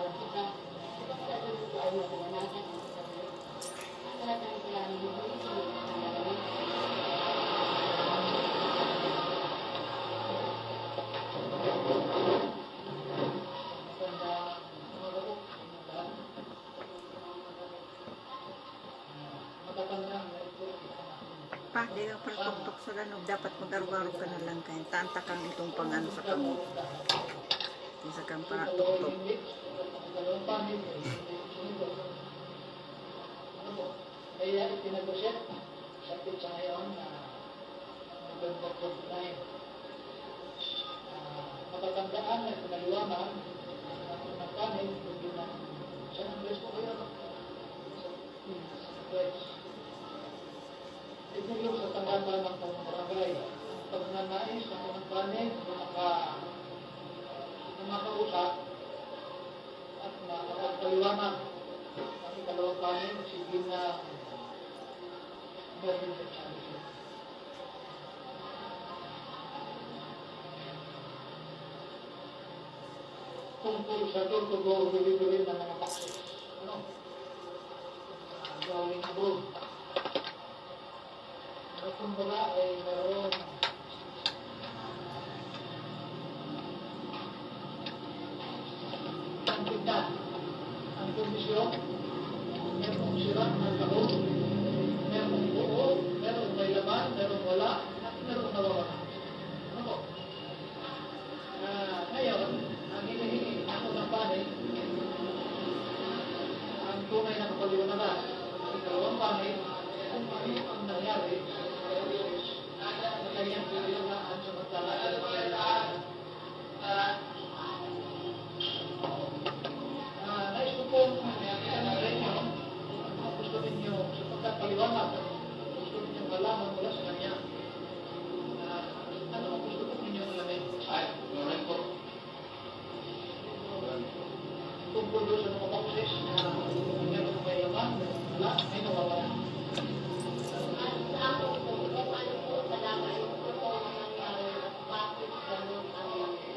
Pa, di ka pagtuktok sa lanog. Dapat mag-arugaro ka na lang kayo. Tanta kang itong pangano sa kamot. Isa kang paratuktok. Kaya ipinag-usip sa pizza ngayon na magandang na matatandaan na pinaliwanan ng kanin hindi na San Andres po kayo itinulong sa tanggatan ng pangbarangay ang pagnanais ng mga kanin na makausap at makapagpaliwanan ang ikalawang kanin sige na meron sa Chinese. Tungkol sa tutubo-tuloy-tuloy ng mga paksis. Ano? Gawin ito. At kumbaga ay meron ang tignan. Ang kondisyon, merong sira ng taon, merong buo, merong may laman, merong wala, at merong nawawala. Ano po? Ngayon, ang hinihingi ako ng panig, ang tunay na kapaliwanagan, ang ikalawang panig, kung ano ang nangyari, na kanyang piliwanaan sa magkakalaan. Nais ko po, gusto ninyo sa pagkakaliwanag, gusto ninyo malaman mula sa kanya. Ano ang gusto ninyo alamin? Ay, gawin po. Tungkol doon sa mga bauses na meron may laman, wala, may nawawala. Sa ako po, kung ano po talaga yung totoo nangyari at bakit ganun ang nangyari.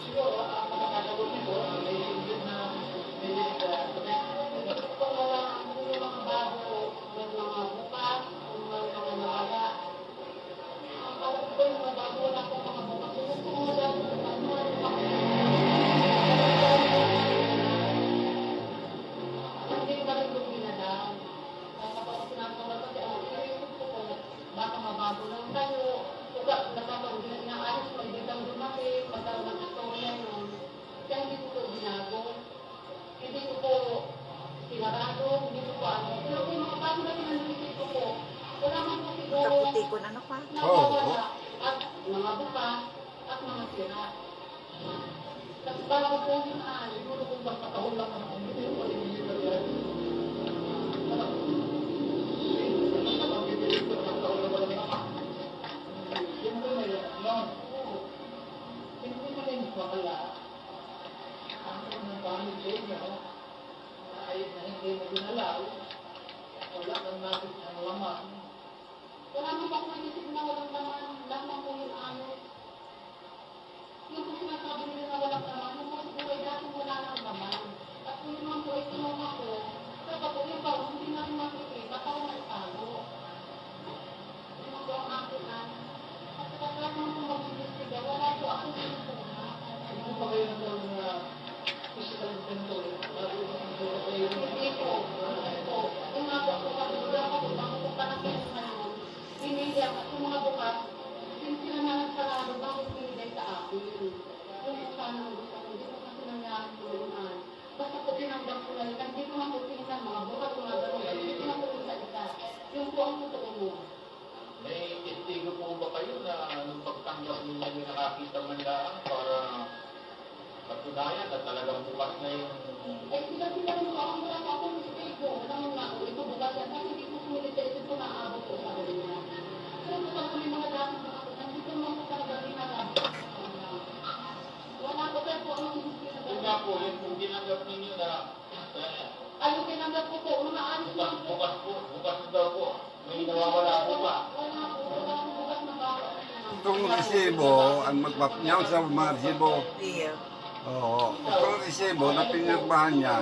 Siguro, ang makakasagot nito, may singgit na Kung wala yung mga bago, may mga bukas, kung may mga nawala. Ang tawag ko yung mga bago, wala po mga bukas. Kung wala yung mga bago, hindi ba rin yung ginadaan? Kapag sinasawal kasi ang iniisip ko po, baka mabago lang tayo. Uga, nakapag inaayos ko, hindi lang lumaki, pagkaroon ng istorya yun. Kaya hindi ko po binago. Hindi ko po sinarado, hindi ko po ano. Pero kung mga bago na pinanisip ko po, wala man po siguro Kaputikon ano pa? nawawala at mga bukas at mga sira. Kasi bago po yun siguro kung magkatahol lang ang hindi ko paligid yan. Ano? Basta magbibilig ko magkatahol na wala naman. Yan ko may yan. Hindi mo rin makala. Ang unang pamilya sa inyo ay na hindi mo ginalaw. Wala kang natin ang laman. wala man po akong isip na walang laman, lamang po yung ano. Yung po sinasabi nila na walang laman, yung po siguro ay dati wala ng laman. At kung yun man po ay tinuma ko, kapag po yung bago, hindi na rin makikita, parang naitago. Yun po ang akin na. At kapag naman po mag-investiga, wala po ako tinutuna. Hindi pa kayo nagkaroon na physical inventory. Bago yung kayo. Hindi po. Yung nga po ako sabi ko lang ako, bago po panakin yung ngayon, pinili ako at yung mga bukas, sila na nagsarado bago pinili sa akin. Yung po sana ang gusto ko, hindi ko kasi nangyari po yun. Basta po tinanggap ko lang, hindi ko nga po tingnan mga bukas, mga gano'n, hindi ko nga po yung isa. Yung po ang totoo mo. May testigo po ba kayo na nung pagtanggap ninyo yung nakakita man lang para patunayan na talagang bukas na yung... Eh sila rin po, ang wala po akong mistake ko. Alam mo nga po, ito bukas yan, kasi hindi ko sumilitay, ito naabot ko sa kanila. Pero kung pag may mga dati mga ako, nandito mo ako talaga ginagawa. Wala ko tayo po ang Yun nga po, yun kung ginanggap ninyo na Ayun tinanggap ko po, mga alis lang po. bukas na daw po. May nawawala po ba? Wala po, wala po bukas na baka. Itong resibo, ang magpapinyaw sa mga resibo. Iya. Oo. Itong resibo na pinirmahan niya,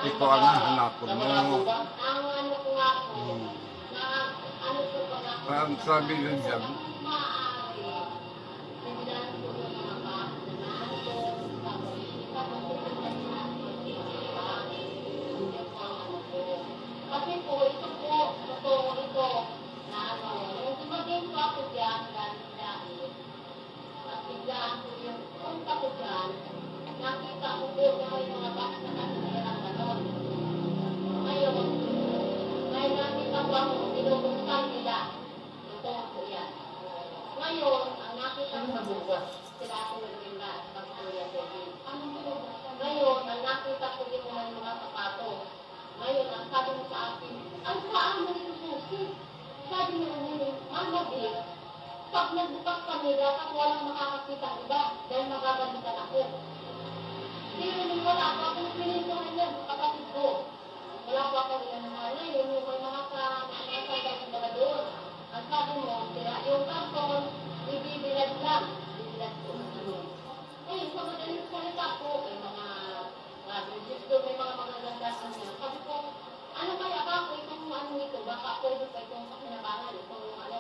ito ang hahanapon mo. Ang ano ko nga po, Hmm. na ano po ba nga, Parang sabi ko dyan, maaari, tingnan ko yung mga bata na nandun, tapos ipapagpapagpapag kasi po, ito po, ito, na ano, yung tumagin po ako dyan, dahil, at biglaan ko yung punta ko dyan, nakita ko po na may mga bata na nakasirang ganon. Ngayon, may nakita ko ako, binubuksan nila. Ito po yan. Ngayon, ang nakita ko nabukas, sila ako nagrinda at pagkuya din. Ngayon, ang nakita ko yung mga sapato. Ngayon, ang sabi mo sa akin, ang saan mo nito susi? Sabi mo naman, Mamabi, pag nagbukas ka nila, kasi walang makakakita iba, dahil magagalitan ako. Hindi wala ako akong pinintuhan yan, kapatid ko. Wala po ako rin naman ngayon, yung mga sandal na doon. Ang sabi mo, sila, yung karton, ibibilad lang. Ibibilad ko. Eh, sa madaling salita po, may mga business doon, may mga magagandaan niya. Sabi ko, ano kaya ba ako itong ano nito? Baka pwede pa itong pakinabangan, itong ano.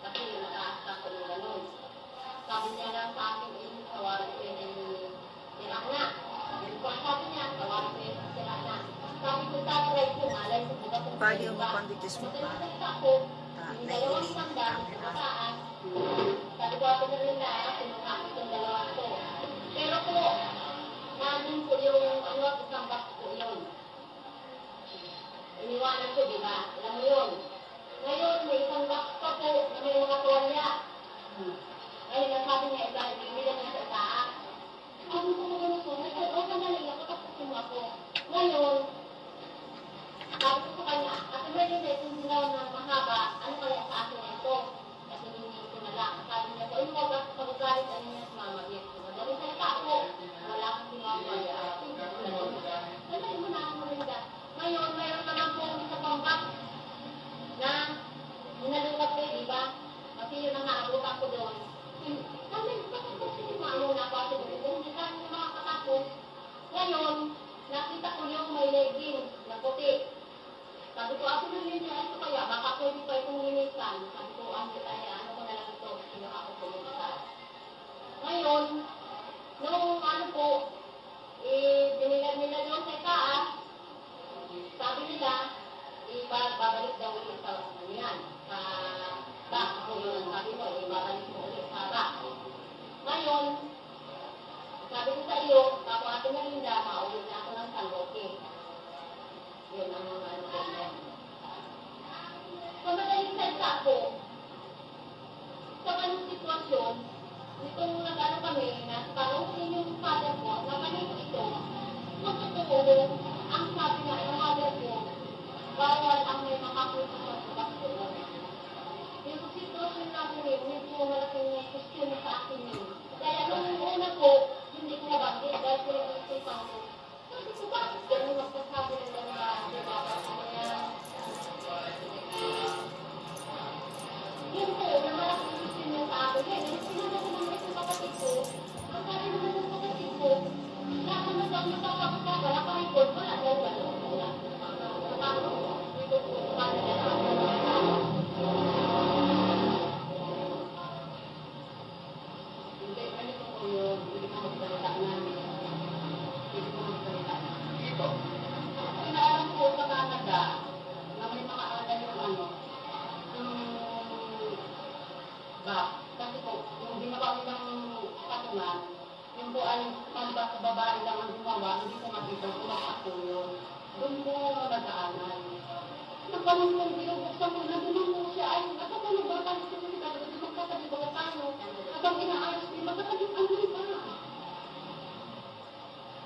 Kasi nakaasta ko yung gano'n. Sabi niya lang sa akin, tawarin ko yung sila na. Sabi niya, tawarin ko yung sila na. Sabi ko, tatry ko, malay ko, buka kung Pagi yung mapanditis mo pa. yung dalawang sanda, mataas. Sabi ko ako na rin na, sinunakit yung dalawang to. Pero po, namin po yung ano, isang box po yun. Iniwanan ko, di ba? Alam mo yun. Ngayon, may isang box pa po na may mga tuwalya. Ngayon, nasabi niya, ibilan niya sa itaas. Ano ko mga ganito? O, sandali, nakapagpasin mo ako. Ngayon, sabi ko sa kanya, at may hindi, kung sinaw na mahaba, ano kaya sa akin na ito? Kasi hindi ko na lang. Sabi niya, kung ikaw ba pagkagalit, ano niya sa mama, yes. Madali salita ako, wala akong sinawag. Sandali mo na ako rinda. Ngayon, mayroon naman po sa pambak na ninalukat ko, di ba? Kasi yun ang naabot ako doon. Sabi, bakit ko sinimalo na ako ako doon? Kung hindi ka nyo makakatapos. Ngayon, nakita ko yung may legging na puti. Sabi ko, ako na rin niya ito kaya, baka pwede pa itong linisan. Sabi ko, ano ko na lang ito, sino ako pumunta. Ngayon, nung ano po, binilan nila doon sa itaas, sabi nila, babalik daw ulit sa yan, sa back ko yun. Sabi ko, babalik mo ulit sa back. Ngayon, sabi ko sa iyo, ako Ate Marinda, maulit na ako ng San Roque. Yun ang mga ano ko. So, madaling salita ko, sa ganung sitwasyon, itong nag-ano kami, na parang yung father ko, na kanino ito, magtuturo, ang sabi nga, yung mother ko, bawal ang may makapunta sa sabak ko. Yung sitwasyon natin yun, medyo malaking question sa akin yun. Kaya nung una ko, hindi ko nabanggit dahil pinag-isipan ko. Sabi ko, bakit ganun magpasabi ng gano'n ba? Diba? Kaya, yun po, na malaking question yung sa akin. Kaya, sinunod ko naman yung kapatid ko. Ang sabi naman ng kapatid ko, lahat naman daw nagpapakita, wala pa report, wala daw gano'n. Wala. Paano? Dito po, paano na lang? Hindi, ganito po yun. Hindi ko magsalita na. Hindi ko magsalita. Ito. Inaalam ko sa Canada na may mga alay yung ano, kasi po, yung ginawa nilang patungan, yung po ay malibas sa babae lang ang gumawa, hindi ko makita kung ako yun. Doon po nagdaanan. Nagpanong kong binubuksan ko na doon po siya ay nakapano ba tayo sa mga kasi magkatabi ba tayo? Habang inaayos din, magkatabi ang ba?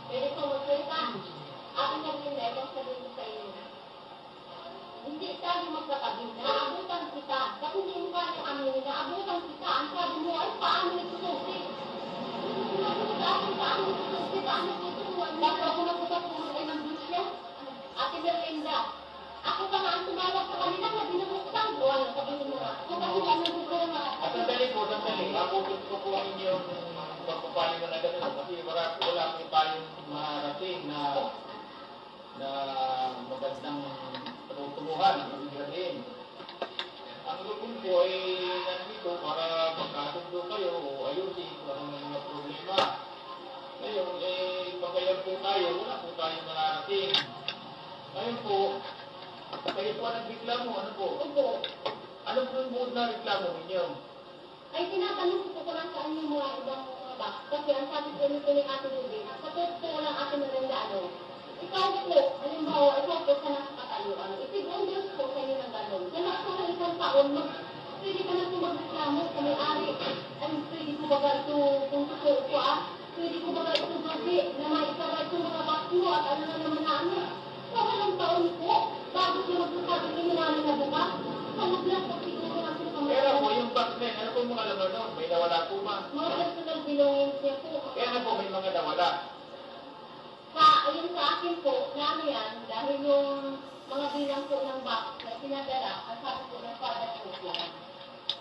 Pwede ko magsalita. Aking naglinda, itong sabihin ko sa iyo. Hindi tayo magkatabi, naabutan kita. Kasi hindi mo kaya aminin, naabutan kita. Ang sabi mo ay paano itususi? Paano itususi? Paano itususi? Bakit ako nagpapatulog ay nandun siya? Ate Merlinda, ako pa nga ang tumawag sa kanila na binabuksan. O ano, sabihin mo nga. So kasi ano nagugulong nga. At sandali po, sandali, abutin ko po ninyo yung pagpapaling na ganun kasi wala po tayong marating na magandang tutumuhan, ibig sabihin. Ang lupin po ay nandito para magkasundo kayo o ayusin kung anong mga problema. Ngayon, pagkayan po tayo, wala po tayong mararating. Ngayon po, kayo po ang nagreklamo, ano po? Opo. Ano po yung buod na reklamo ninyo? Ay, tinatanong ko lang saan yung mga ibang mga box. Kasi ang sabi ko nito ni Ate Ruby, sa totoo ko lang Ate Miranda, ikaw po, halimbawa, ikaw po sa nakakatayo, itig-undros po sa inyo ng gano'n. Kaya ako ng isang taon, pwede ka na po magreklamo sa may-ari. Ay, pwede ko ba ito, kung totoo ko pwede ko ba ito gabi na may isara itong mga box mo at ano na naman namin. Sa walang taon po, bago siya magsasabi kayo namin na bukas, kalaglas po siguro natin sa mga Pero po yung box na yun, ano po yung mga laman noon? May nawala po ba? mga personal belongings niya po. Kaya ano po may mga nawala? Ayun sa akin po, namin yan, dahil yung mga bilang po ng box na pinadala, ang sabi po ng father po yan.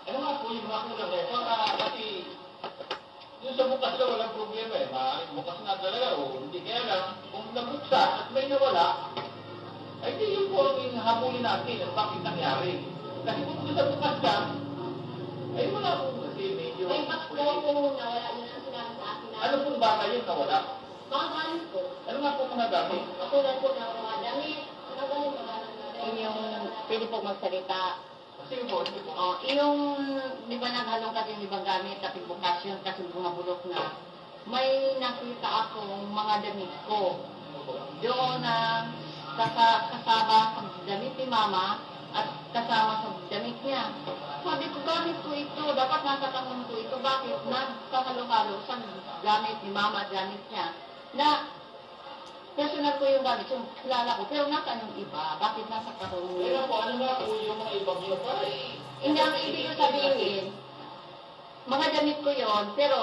Ano nga po yung mga kulang na ito? Kasi yung sa bukas na walang problema eh. Maaaring bukas na talaga o hindi. Kaya lang, kung nabuksan at may nawala, ay di yun po ang habulin natin at bakit nangyari. Kasi kung sa bukas na, ay wala po kasi medyo... May box po po nawala yun ang sinabi sa akin na. Ano pong bata yun nawala? Mga gamit po. Ano nga po mga gamit? Katulad po ng mga damit, mga gamit, mga Yung pwede po magsalita. Kasi po, hindi po. Yung, di ba naghalong kasi yung ibang gamit, tapos bukasyon, kasi mga bulok na, may nakita akong mga damit ko. Doon na kasama sa damit ni mama at kasama sa damit niya. Sabi ko, gamit ko ito, dapat nasa kahon ko ito. Bakit? Nagkakalo-halo sa gamit ni mama at gamit niya. Na personal ko yung gamit, yung kilala ko, pero nasaan yung iba? Bakit nasa kahon Kaya niya? po, ano nga po yung mga ibang yung para Hindi ang ibig ko sabihin, mga damit ko yon, pero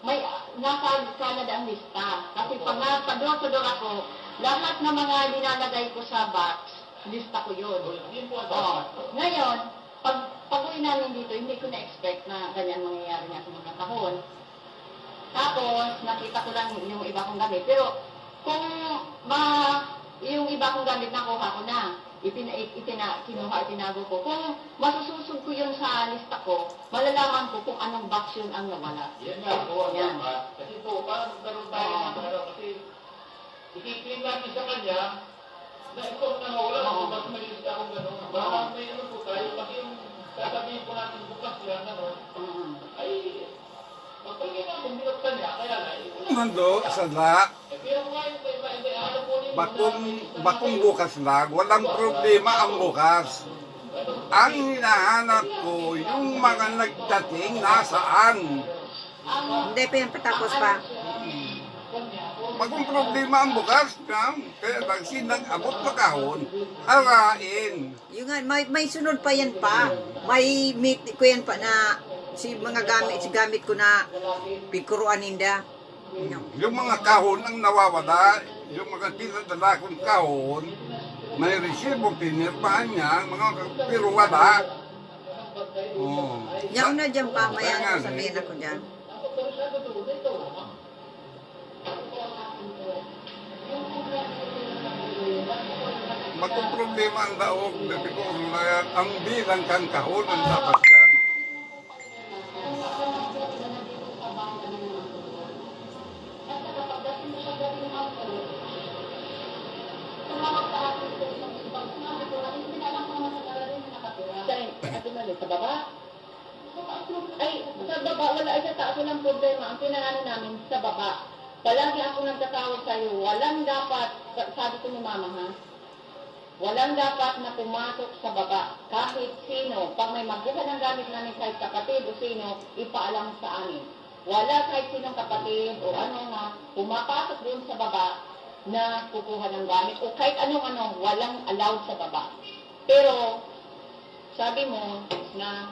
may nasa Canada ang lista. Kasi pag nagpador-pador ako, lahat ng mga nilalagay ko sa box, lista ko yun. Yun po ang Oo. dapat. Ngayon, pag-uwi namin dito, hindi ko na-expect na ganyan mangyayari nga sa mga kahon. Tapos, nakita ko lang yung iba kong gamit. Pero, kung yung iba kong gamit nakuha ko na, kinuha, itinago ko. Kung masususog ko yun sa lista ko, malalaman ko kung anong box yun ang nawala. Yan nga po ang Yan. dapat. Kasi po, parang magkaroon tayo ng ano, kasi ikikiling natin sa kanya na ito ang nawala, Oo. mas malinis akong gano'n. Baka may ano po tayo, kasi yung sasabihin po natin bukas yan, ano, ay, magpagay natin, binuksan niya, kaya na, Mando, sana, pero nga yung ano po ninyo, bakong bukas na, walang problema ang bukas. Ang hinahanap ko, yung mga nagdating nasaan. Hindi pa yan patapos pa. Bakong problema ang bukas, kaya lang sinag-abot makahon, harain. Yung nga, may sunod pa yan pa. May meet ko yan pa na si gamit ko na pikuruan ninda. Yung mga kahon ang nawawala, yung mga pinadala kong kahon, may resibo, pinirmahan niya, mga pero wala. Oh. Yaw na dyan pa, Kaya nga, maya sabihin ako dyan. Bakong problema ang daog, dati ko ang bilang kang kahon ang dapat yan. Sa baba? Ay, sa baba, wala ay sa taas, walang problema. Ang pinanano namin, sa baba. Palagi ako nagtatawag sa'yo, walang dapat, sabi ko ni mama ha, walang dapat na pumasok sa baba. Kahit sino, pag may magbuka ng gamit namin kahit kapatid o sino, ipaalam sa amin. Wala kahit sinong kapatid o ano na pumapasok doon sa baba na kukuha ng gamit o kahit anong walang allowed sa baba. Pero, sabi mo na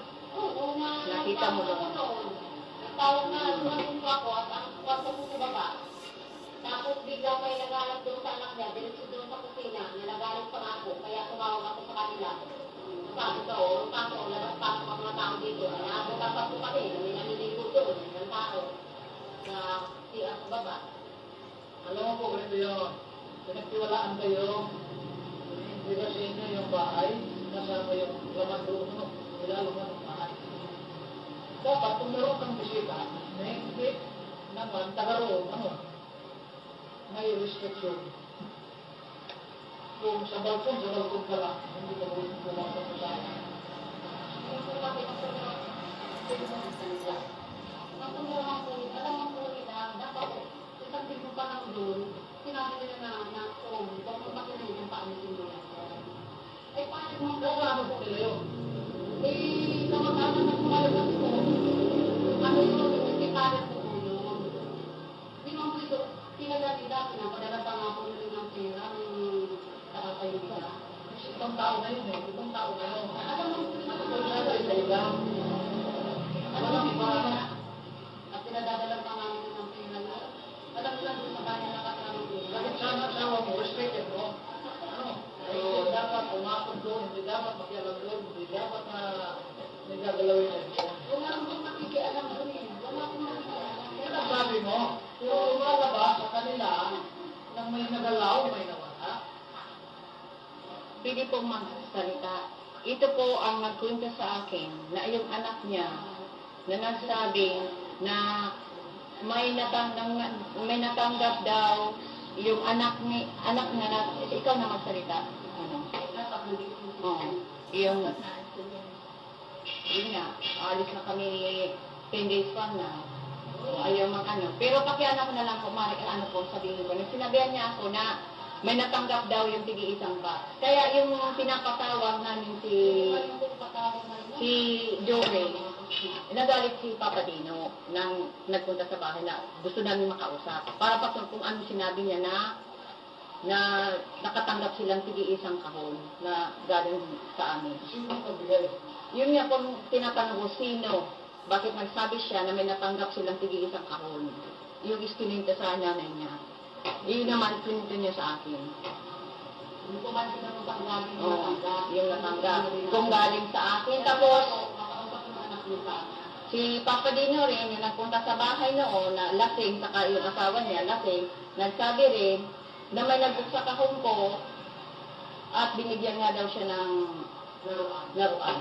nakita mo doon. Tawag na, sumasin ko ako at ang kwarto ko sa baba. Tapos bigla may nagalit doon sa anak niya, diretso doon sa kusina, na nagalit pa ako, kaya tumawag ako sa kanila. Sabi ko, pasok, labas-pasok ang mga tao dito. Naabot pa po kami, baba. Alam mo po, ganito yun. Pinagtiwalaan kayo, hindi ba sa inyo yung bahay, nasama yung laman doon, no? Ilalaman ng bahay. Dapat, kung meron kang bisita, na hindi naman taga roon, may restriction. Kung sa balkon ka lang, hindi ka pwede pumasok sa bahay. Yung po kasi ang tumulong, pwede mo ng salita. Ang tumulong po, alam mo po nila, dapat isang tigmo pa lang doon, sinabi nila na huwag mo makinig yung paano sinulat. Eh, paano mo Ano po nila yun? eh, kamag-anak ng kumalabas ko, ano yung sekretary ko po yun. Di naman po ito, pinagdati-dati na, padala pa nga po nila ng pera, ng nakatayo nila. Kasi ibang tao na yun eh, ibang tao na yun. Alam mo, Kung nasa isa-isa, alam mo, iba, at pinadadala pa nga nila ng pera na, alam nila doon sa bahay na nakatawag ko. kahit sama-sama mo, respected mo. So, dapat pumasok doon, hindi dapat makialam doon, hindi dapat na nagagalawin na ito. Wala akong makikialam doon eh. Wala akong makikialam. Yan ang sabi mo, kung lumalabas sa kanila, nang may nagalaw, may nawala. Pwede pong magsalita. Ito po ang nagkwento sa akin na yung anak niya na nagsabi na may natanggap daw yung anak niya na, ikaw na magsalita. Ano? Oo. Yung, yun nga, alis na kami 10 days pa na. Ayaw mag-ano. Pero pakialam ko na lang po, ano po, sabihin ko. Sinabihan niya ako na may natanggap daw yung tigi-isang pa. Kaya yung pinapatawag namin si Joey, nagalit si Papa Dino nang nagpunta sa bahay na gusto namin makausap. Para pa kung ano sinabi niya na nakatanggap silang tigi-isang kahon na galing sa amin. Sino nagbigay? Yun nga kung tinatanong ko, sino? Bakit nagsabi siya na may natanggap silang tigi-isang kahon? Yung iskininta sa nanay niya. Yun naman, pinito niya sa akin. Hindi ko man sinanong galing Oo, natanggap. yung natanggap. Kung galing sa akin, tapos Makausap ng anak nila. si Papa Dino rin, yung nagpunta sa bahay noon, na lasing, saka yung asawa niya, lasing, nagsabi rin na may nagbuksa kahon ko at binigyan nga daw siya ng laruan.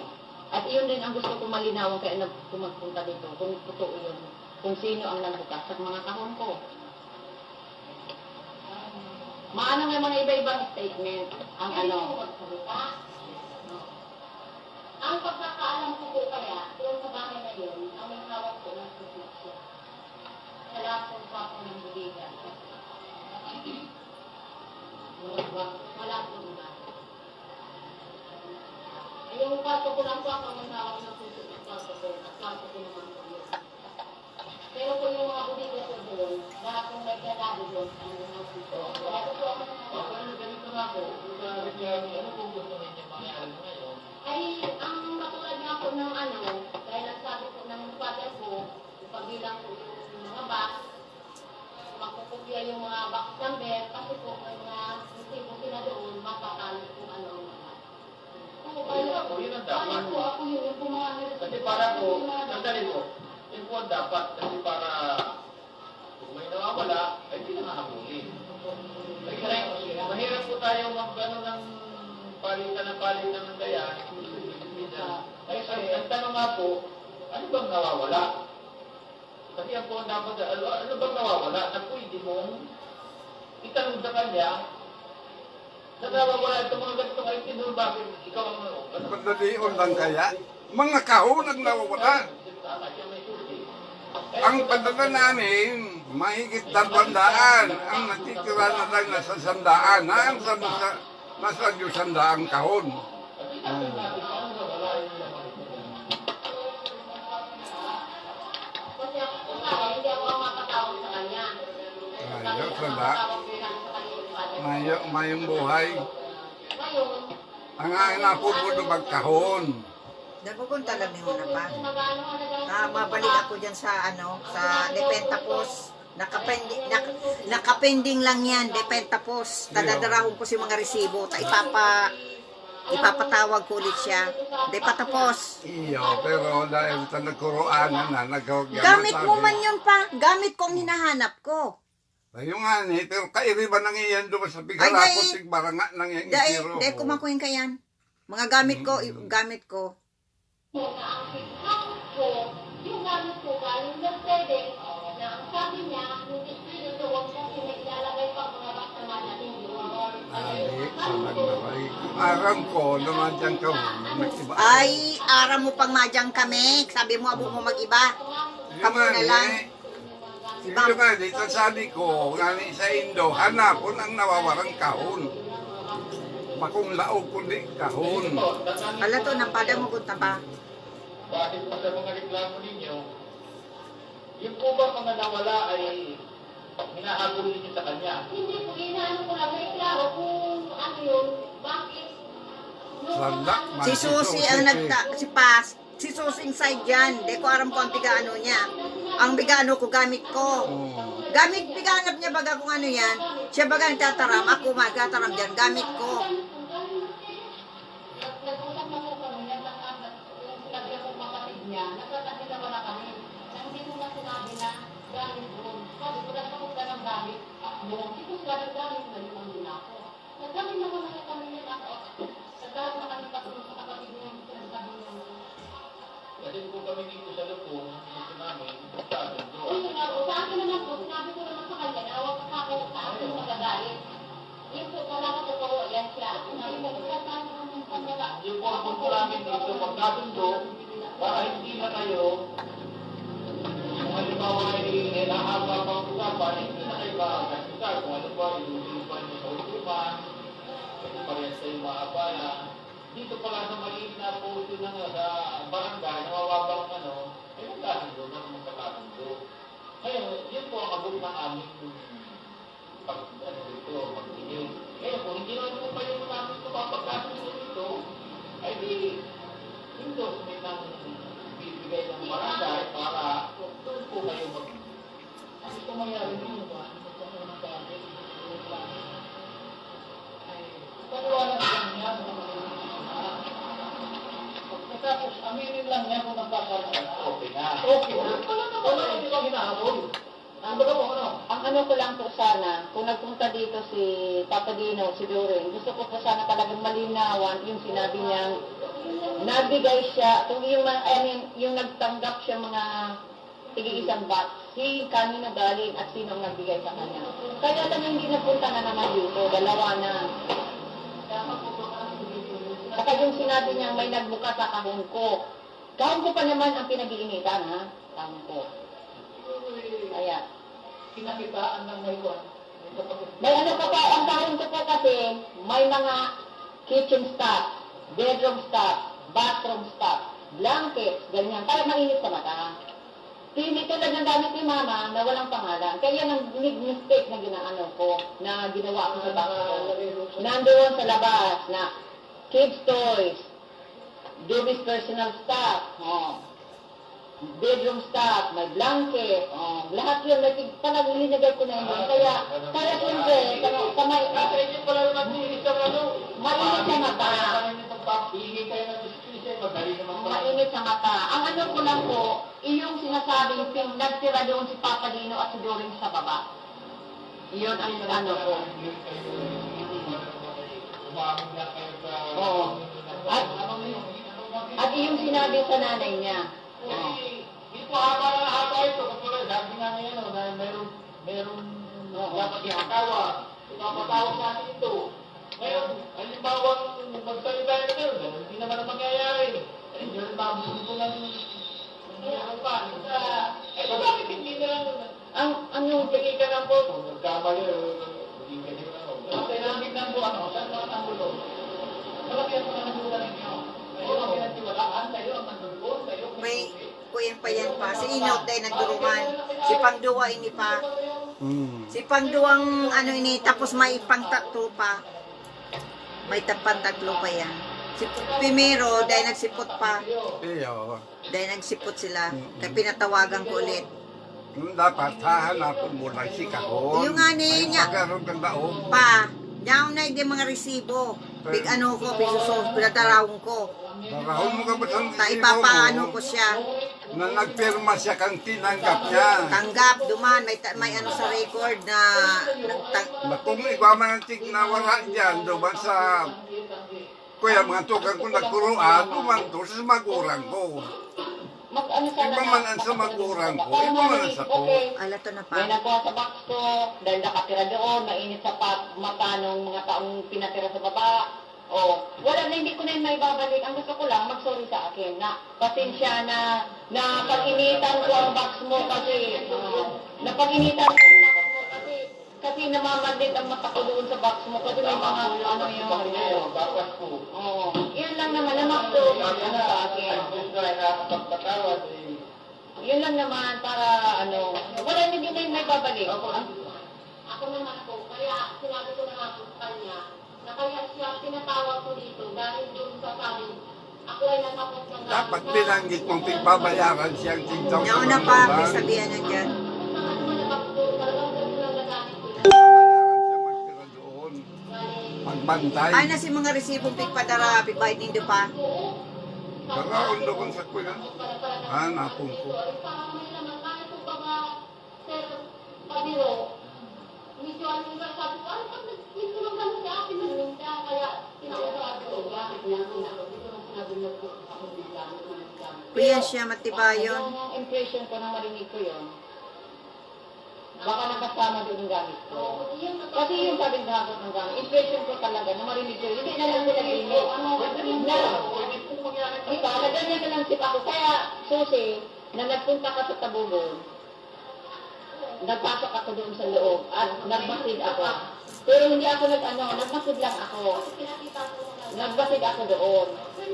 At iyon din ang gusto ko malinawan kaya magpunta dito, kung totoo yun, kung sino ang nagbukas sa mga kahon ko. Maano nga mga iba-ibang statement ang ano. Ang pagkakaalam ko po kaya, doon sa bahay na yun, ang may hawak ko ng susitya. Sa lahat po pa po ng buligan. Wala po iba. Yung kwarto ko lang po ang may hawak ng susitya ng kwarto ko. At kwarto ko naman po yun. Pero po yung mga buligan ko doon, lahat yung may galabi doon, ang may hawak ko. Kaya po po ako ng Ano ganito na ako, sa reklamo, ano kung gusto ninyo mangyari ngayon? ay, ang katulad nga po ng ano, dahil nagsabi po ng father ko, pagbilang po yung mga box, makukupya yung mga box number, kasi po may mga resibo sila doon, mapapalo kung ano ang mga. Oo, kaya Ako, yun ang dapat. kaya po ako yun, yung po mga Kasi para po, sandali po, yun po ang dapat, kasi para kung may nawawala, ay hindi na mahabulin. Kasi mahirap po tayo mag-ano ng palitan ng gaya. Kasi ang tanong nga po, ano bang nawawala? Kasi ang po ang dapat, ano bang nawawala na pwede mong itanong sa kanya na nawawala itong mga ganitong item, bakit ikaw ang ano? Padalion lang kaya? Mga kahon ang nawawala. Tama, siya may susi. Ang padala namin, mahigit 200. Ang natitira na lang nasa 100. Nasa 200 kahon. kasi ako po kaya, hindi ako ang mapatawag sa kanya. Ayaw, sanda. Tawag ko lang sa kanya yung father. Mayong buhay. Ngayon, Ang napupuno magkahon. Nagpupunta lang mo na pa. magano ka na lang. Mabalik ako dyan sa sa Depenta Post. Nakapending lang yan, Depenta Post. Tadadarahon ko si mga resibo. Ipapatawag ko ulit siya. Depenta Post. Iyo, pero dahil sa nagkuroanan na, Gamit mo man yun pa. Gamit ko ang hinahanap ko. Ayun nga ni, pero kairi ba nang iyan doon sa Ay, Bigalapos, dahil- baranga nang iyan Dahil, itiro. dahil kumakuhin ka yan. Mga gamit ko, gamit ko. na ang account ko, yung gamit ko galing ng pwede, na ang sabi niya, yung espiritu, huwag kasi may ilalagay pa mga basta malating yun. Ay, ay, aram ko, naman dyan ka, nagsiba. Ay, ara mo pang madyang kami. Sabi mo, abo mo mag-iba. Kamu na lang. Ito nga, dito sabi ko, nga ni sa Indo, hanapon ang nawawarang kahon. Bakong laog kundi kahon. Ala to, napada mo kunta pa. Bakit pa sa mga reklamo ninyo, yung po ba mga nawala ay hinahabol ninyo sa kanya? Hindi po, inaano ko lang, may klaro kung ano yun, bakit. Wala, Si Susi ang si Pas, si Susi inside dyan. Di ko aram ko ang bigano niya. Ang bigano ko, gamit ko. Gamit, biganap niya baga kung ano yan. Siya baga nagtataram, ako magtataram dyan, gamit ko. Nag-usap na po kami, yung sinabi akong kapatid niya, nagkatabi na wala kami. Na hindi mo na sinabi na gamit doon. Sabi ko, nagkakot ka ng gamit. Doon, ito sila ng gamit na yun ang ginako. Nagkami na wala kami niya ako. Nagkakaroon na kami patulong sa kapatid niya yung sinasabi niya. Kasi po kami dito sa Lupon, dito namin, sabi doon. Yun nga po, sa akin naman po, sinabi ko naman sa kanya, na huwag sa akin sa akin magagalit. Yun po, wala ka totoo, yan siya. Sinabi ko, wala tayo ng pagkala. Yung po ang punto namin dito, pag natundo, para hindi na kayo, kung halimbawa ay nahaba pa ang usapan, hindi na kayo makakasal. Kung ano ba, ilulipan niyo sa utupan, parehas kayo maabayan. Dito pala sa maliit na puso ng sa barangay, nawawabang ano, ay magkasundo na magkakasundo. Ngayon, yun po ang abot ng aming pagtingin. Ngayon, kung hindi naman po kayo namin ito mapagkasundo dito, ay di, endorsement ng bibigay ng barangay para doon po kayo mag... Ano ito mangyari nyo ba? Ano ito mo ng gamit? Pagkawalan lang niya, pagkatapos aminin lang niya kung nagkakaroon. Okay na. Okay na. Wala naman na hindi lang hinahabol. Ano ba mo, ano? Ang ano ko lang po sana, kung nagpunta dito si Papa Dino, si Doreen, gusto ko po sana talagang malinawan yung sinabi niyang nagbigay siya, kung yung, yung nagtanggap siya mga tig-isang box, si kanino galing at sino ang nagbigay sa kanya. Kaya lang hindi napunta na naman dito, dalawa na. Saka yung sinabi niya may nagbuka sa kahon ko. Kahon ko pa naman ang pinag-iinitan, ha? Kahon ko. Kaya, Pinakitaan ng may kuwan. may ano pa pa, ang kahon ko po kasi, may mga kitchen stuff, bedroom stuff, bathroom stuff, blankets, ganyan, para mainit sa mata. Hindi tulad ng gamit ni Mama na walang pangalan. Kaya yan ang mistake na ginaano ko, na ginawa ko sa box ko. Nandoon sa labas na kids toys, baby's personal stuff, bedroom stuff, may blanket, lahat yun, parang linagay ko na yun. Kaya, para siyempre, Nasa inyo pala nag-iisang ano? mainit sa mata. Pagpapigil kayo ng justice, madali naman pala. Mainit sa mata. Ang ano ko lang po, iyong sinasabing nagtira doon si Papa Dino at si Doreen sa baba. Iyon ang ano ko. Umamig na kayo sa... Oo. At iyong sinabi sa nanay niya. Hindi po haba na haba ito. Kasi sabi nga ngayon, na meron dapat ihatawa. Ipapatawag natin ito. Ngayon, halimbawa, magsalita na kayo, hindi naman na mangyayari. Eh, yun, mabuhin ko lang ano pa. Eh, bakit hindi na lang Ang yung bigay ka ng boto? Nagkamali, hindi ka din ano. Ang pinamig ng buwan, saan mga tangulo? Malaki ang mga nagulan ninyo. Kayo ang pinagtiwalaan, kayo ang nandulon, kayo ang May kuyan pa yan pa. Si Inot dahil nagduruman. Si Pangduwa ini pa. Si Pangduwang ano ini, tapos may pang tatlo pa. May tatlo pa yan. Si Primero dahil nagsipot pa. Iyo. Dahil nagsipot sila. Kaya pinatawagan ko ulit. Dapat hahanapin mo lang si kahon. Yung nga niya. Magkaroon ng daog. Pa, niyaw na yung mga resibo. Big ano ko, big susos, pinatarawang ko. Marahon mo ka ba sa Ta ipapaano ko siya. na nagpirma siya kang tinanggap niya. Tanggap, duman, may ano sa record na Na kung ikaw mga na wala dyan, duman sa kuya mga tugang ko nagkuruan, duman to sa magurang ko. Mag-ano sana Iba man ang sa magurang ko, iba man ang sa ko. ala to na pa. May nagawa sa box ko, dahil nakatira doon, mainit sa mata ng mga taong pinatira sa baba. O, wala na, hindi ko na yung may babalik. Ang gusto ko lang, mag-sorry sa akin na pasensya na pag-initan ko ang box mo kasi, napag-initan ko ang box mo kasi namamagnet ang mata ko doon sa box mo kasi may mga ano yung Bakas ko. Oo. Yun lang naman, namak to, ano sa akin. Yun lang naman para ano, wala hindi na yung may babalik. Ako naman po, kaya sinabi ko na nga po sa kanya, na kaya siya tinatawag ko dito dahil yung sasabi, ako ay natapos ng Dapat binanggit mong pagbabayaran siyang 10,000 Nauna pa, may sabihan yan dyan. Bayaran siya magtira doon. Magbantay. Ay na si mga resibong pigpadara, pigbayad nindo pa. Karaon doon sa kuya. Hanapon ko. Parang may naman, kaya po ba nga, sir, pabiro, medyo ano yung sabi ko, ay, pag hindi naman ganun sa akin, naman siya, kaya tinawag ko, bakit niya, dito lang sinabi mo po, ako bigla, Kuya siya, matibayon. Yung impression ko nang marinig ko yun, baka nakasama doon yung gamit ko. Kasi yung sabi ng hapon ng gamit, impression ko talaga na marinig ko, hindi na lang nila limit. Iba, naganyan na lang sip ako. Kaya, susi, na nagpunta ka sa Tabugon, nagpasok ako doon sa loob at nagbasid ako. Pero hindi ako nagbasid lang ako. Nagbasid ako doon.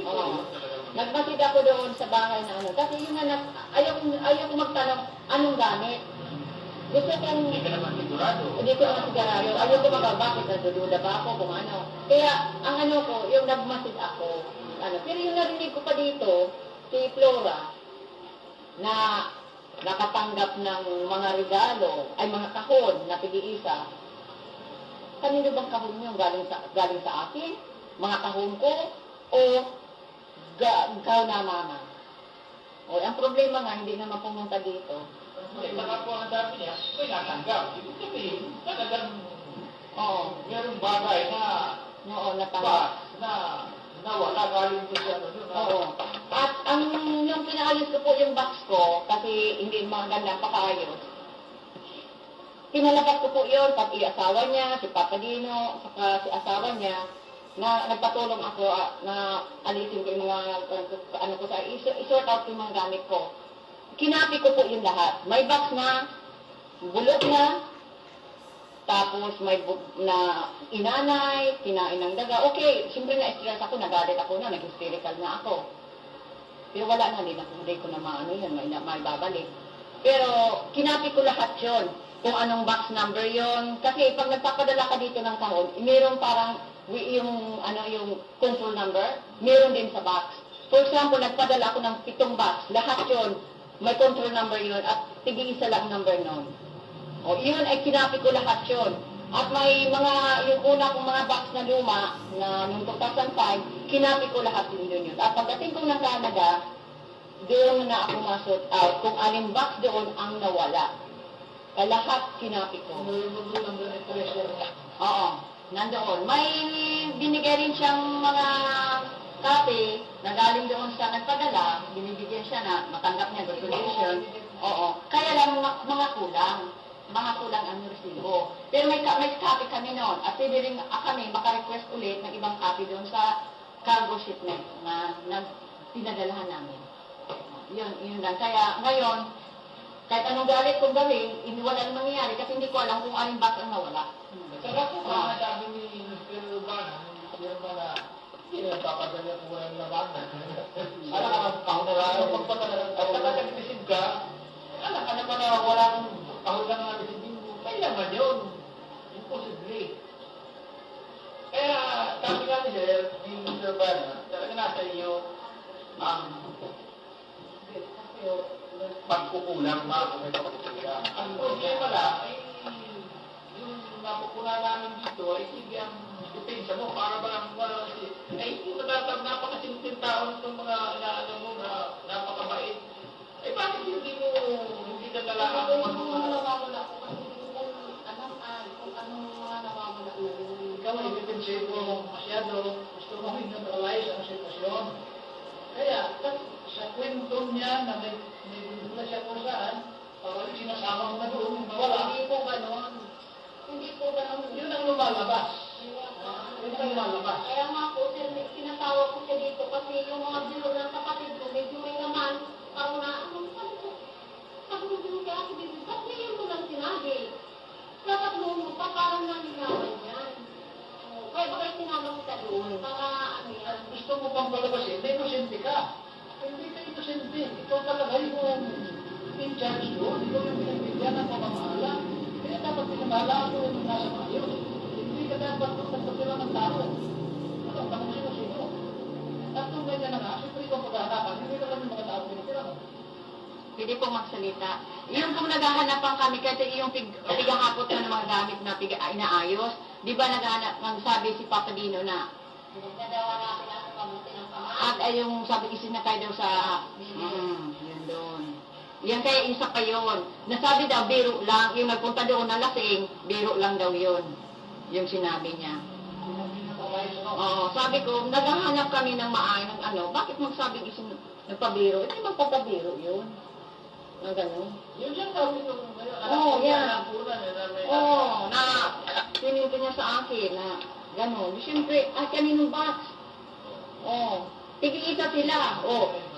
Oo. Nagbasid ako doon sa bahay na ano. Kasi yun na, ayaw ko magtanong anong gamit. Gusto kong, Hindi ka naman sigurado. hindi ko naman sigurado. Ayaw ko magabakit, nadududa ba ako kung ano. Kaya, ang ano ko, yung nagmasid ako. Ano. Pero yung narinig ko pa dito, si Flora, na nakatanggap ng mga regalo, ay mga kahon na pigi-isa. Kanino bang kahon yun? Galing sa akin? Mga kahon ko? O ikaw na mama? O, ang problema nga, hindi naman pumunta dito. Kasi baka po ang dami niya, may natanggap. Ibig sabihin, talagang mayroong bagay na Oo, natanggap. na wala galing ko siya doon. Oo. At yung pinaayos ko po yung box ko, kasi hindi maganda pakaayos, pinalabas ko po yun, pati asawa niya, si Papa Dino, saka si asawa niya, na nagpatulong ako na alisin ko yung mga, ano ko sa, isort out ko yung mga gamit ko. Kinapi ko po yung lahat. May box na, bulok na, tapos may na inanay, kinain ng daga. Okay, siyempre na-stress ako, nagalit ako na, nag-hysterical na ako. Pero wala na, hindi ko na maano yan, may babalik. Pero kinapi ko lahat yon, kung anong box number yon. Kasi pag nagpapadala ka dito ng kahon, mayroon parang yung control number, mayroon din sa box. For example, nagpadala ako ng 7 box, lahat yon, may control number yon at tig-isa lang number nun. O, yun ay kinapi ko lahat yun. At may mga, yung una kong mga box na luma, na noong 2005, kinapi ko lahat yun. At pagdating ko ng Canada, doon na ako masort out kung aling box doon ang nawala. Kaya lahat kinapi ko. Oo, nandoon. May binigay rin siyang mga copy na galing doon sa nagpadala, binibigyan siya na matanggap niya resolution. Oo, kaya lang mga kulang. Mga kulang ang resibo. Pero may copy kami noon. At pwede rin kami makarequest ulit ng ibang copy doon sa cargo shipment na pinadalahan namin. Yun lang. Kaya ngayon, kahit anong galit kong gawin, hindi wala nang mangyayari kasi hindi ko alam kung aling box ang nawala. Saka po mga sabi ni Mr. Urbana, hindi na papadala kung walang labanan. Alam ka, pangdala, pagpadala, at saka nag-receive ka, alam ka naman na wala kang kahon lang nga receive mo, kailangan yun. Imposible. Kaya, sabi nga ni Sir, ni Mr. Urbana, talaga nasa iyo ang pagkukulang mga kumita. Ang problema lang, ay yung napupunan namin dito, ay sige ang depensa mo, para ba lang wala kasi, ay hindi napakasimpleng tao itong mga inaano mo na napakabait. Ay abogado, gusto mo i-neutralize ang sitwasyon. Kaya, sa kwento niya na may bindula siya kung saan, parang sinasama mo na doon, mawala. Hindi po ganon. Hindi po ganon. Yun ang lumalabas. Yun ang lumalabas. Kaya nga po, sir, sinatawag ko siya dito kasi yung mga biro ng kapatid ko, medyo may naman, parang na, sabi mo din kaya si Bibi, ba't ngayon mo lang sinabi? Dapat mo pa, parang nangyayari yan. Kaya ba kayo sinama kita doon? Para ano yan? At gusto mo pang palabasin, may inosente ka. Hindi ka inosente. Ikaw talaga yung in charge doon. Ikaw yung pinagbigyan ng pamamahala. Kaya dapat pinamala ako yung nasa maayos. Hindi ka dapat magpapatira ng tao. Ano, kung sino-sino. At kung ganyan na nga, siyempre ikaw paghahanapan, hindi ka lang yung mga tao pinatira mo. Pwede pong magsalita. Yung kung naghahanapan kami, kasi yung tigahapot na ng mga gamit na inaayos, di ba nagsabi si Papa Dino na, Nagdadawa natin ang mabuti ng pamahal. at ay yung sabi isinakay daw sa, yun doon. Yan kaya isa pa yun. Nasabi daw, biro lang, yung nagpunta doon na lasing, biro lang daw yun. Yung sinabi niya. Oo, sabi ko, naghahanap kami ng maayos, bakit magsabing nagpabiro? Hindi magpapabiro yun. Ang gano'n. Yun yung gawin ko ngayon. Oo, yan. Oo. Na sininto niya sa akin na gano'n. Siyempre, kaninong box? Tigi-isa sila.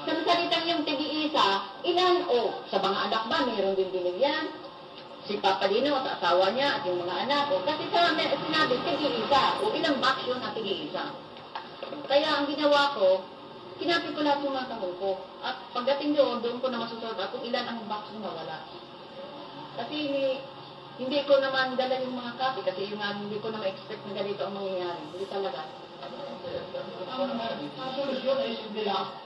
Sa salitang yung tigi-isa, ilan? Sa mga anak ba, mayroon din binigyan? Si Papa Dino, sa asawa niya, at yung mga anak. Kasi sinabi, tigi-isa. Ilang box yun na tigi-isa. Kaya ang ginawa ko, kinapit ko lahat yung mga kahon ko. At pagdating doon ko na masusunod kung ilan ang box na nawala. Kasi hindi ko naman dala yung mga copy kasi yung hindi ko na ma-expect na ganito ang mangyayari. Hindi talaga. Ang solusyon ay simple lang.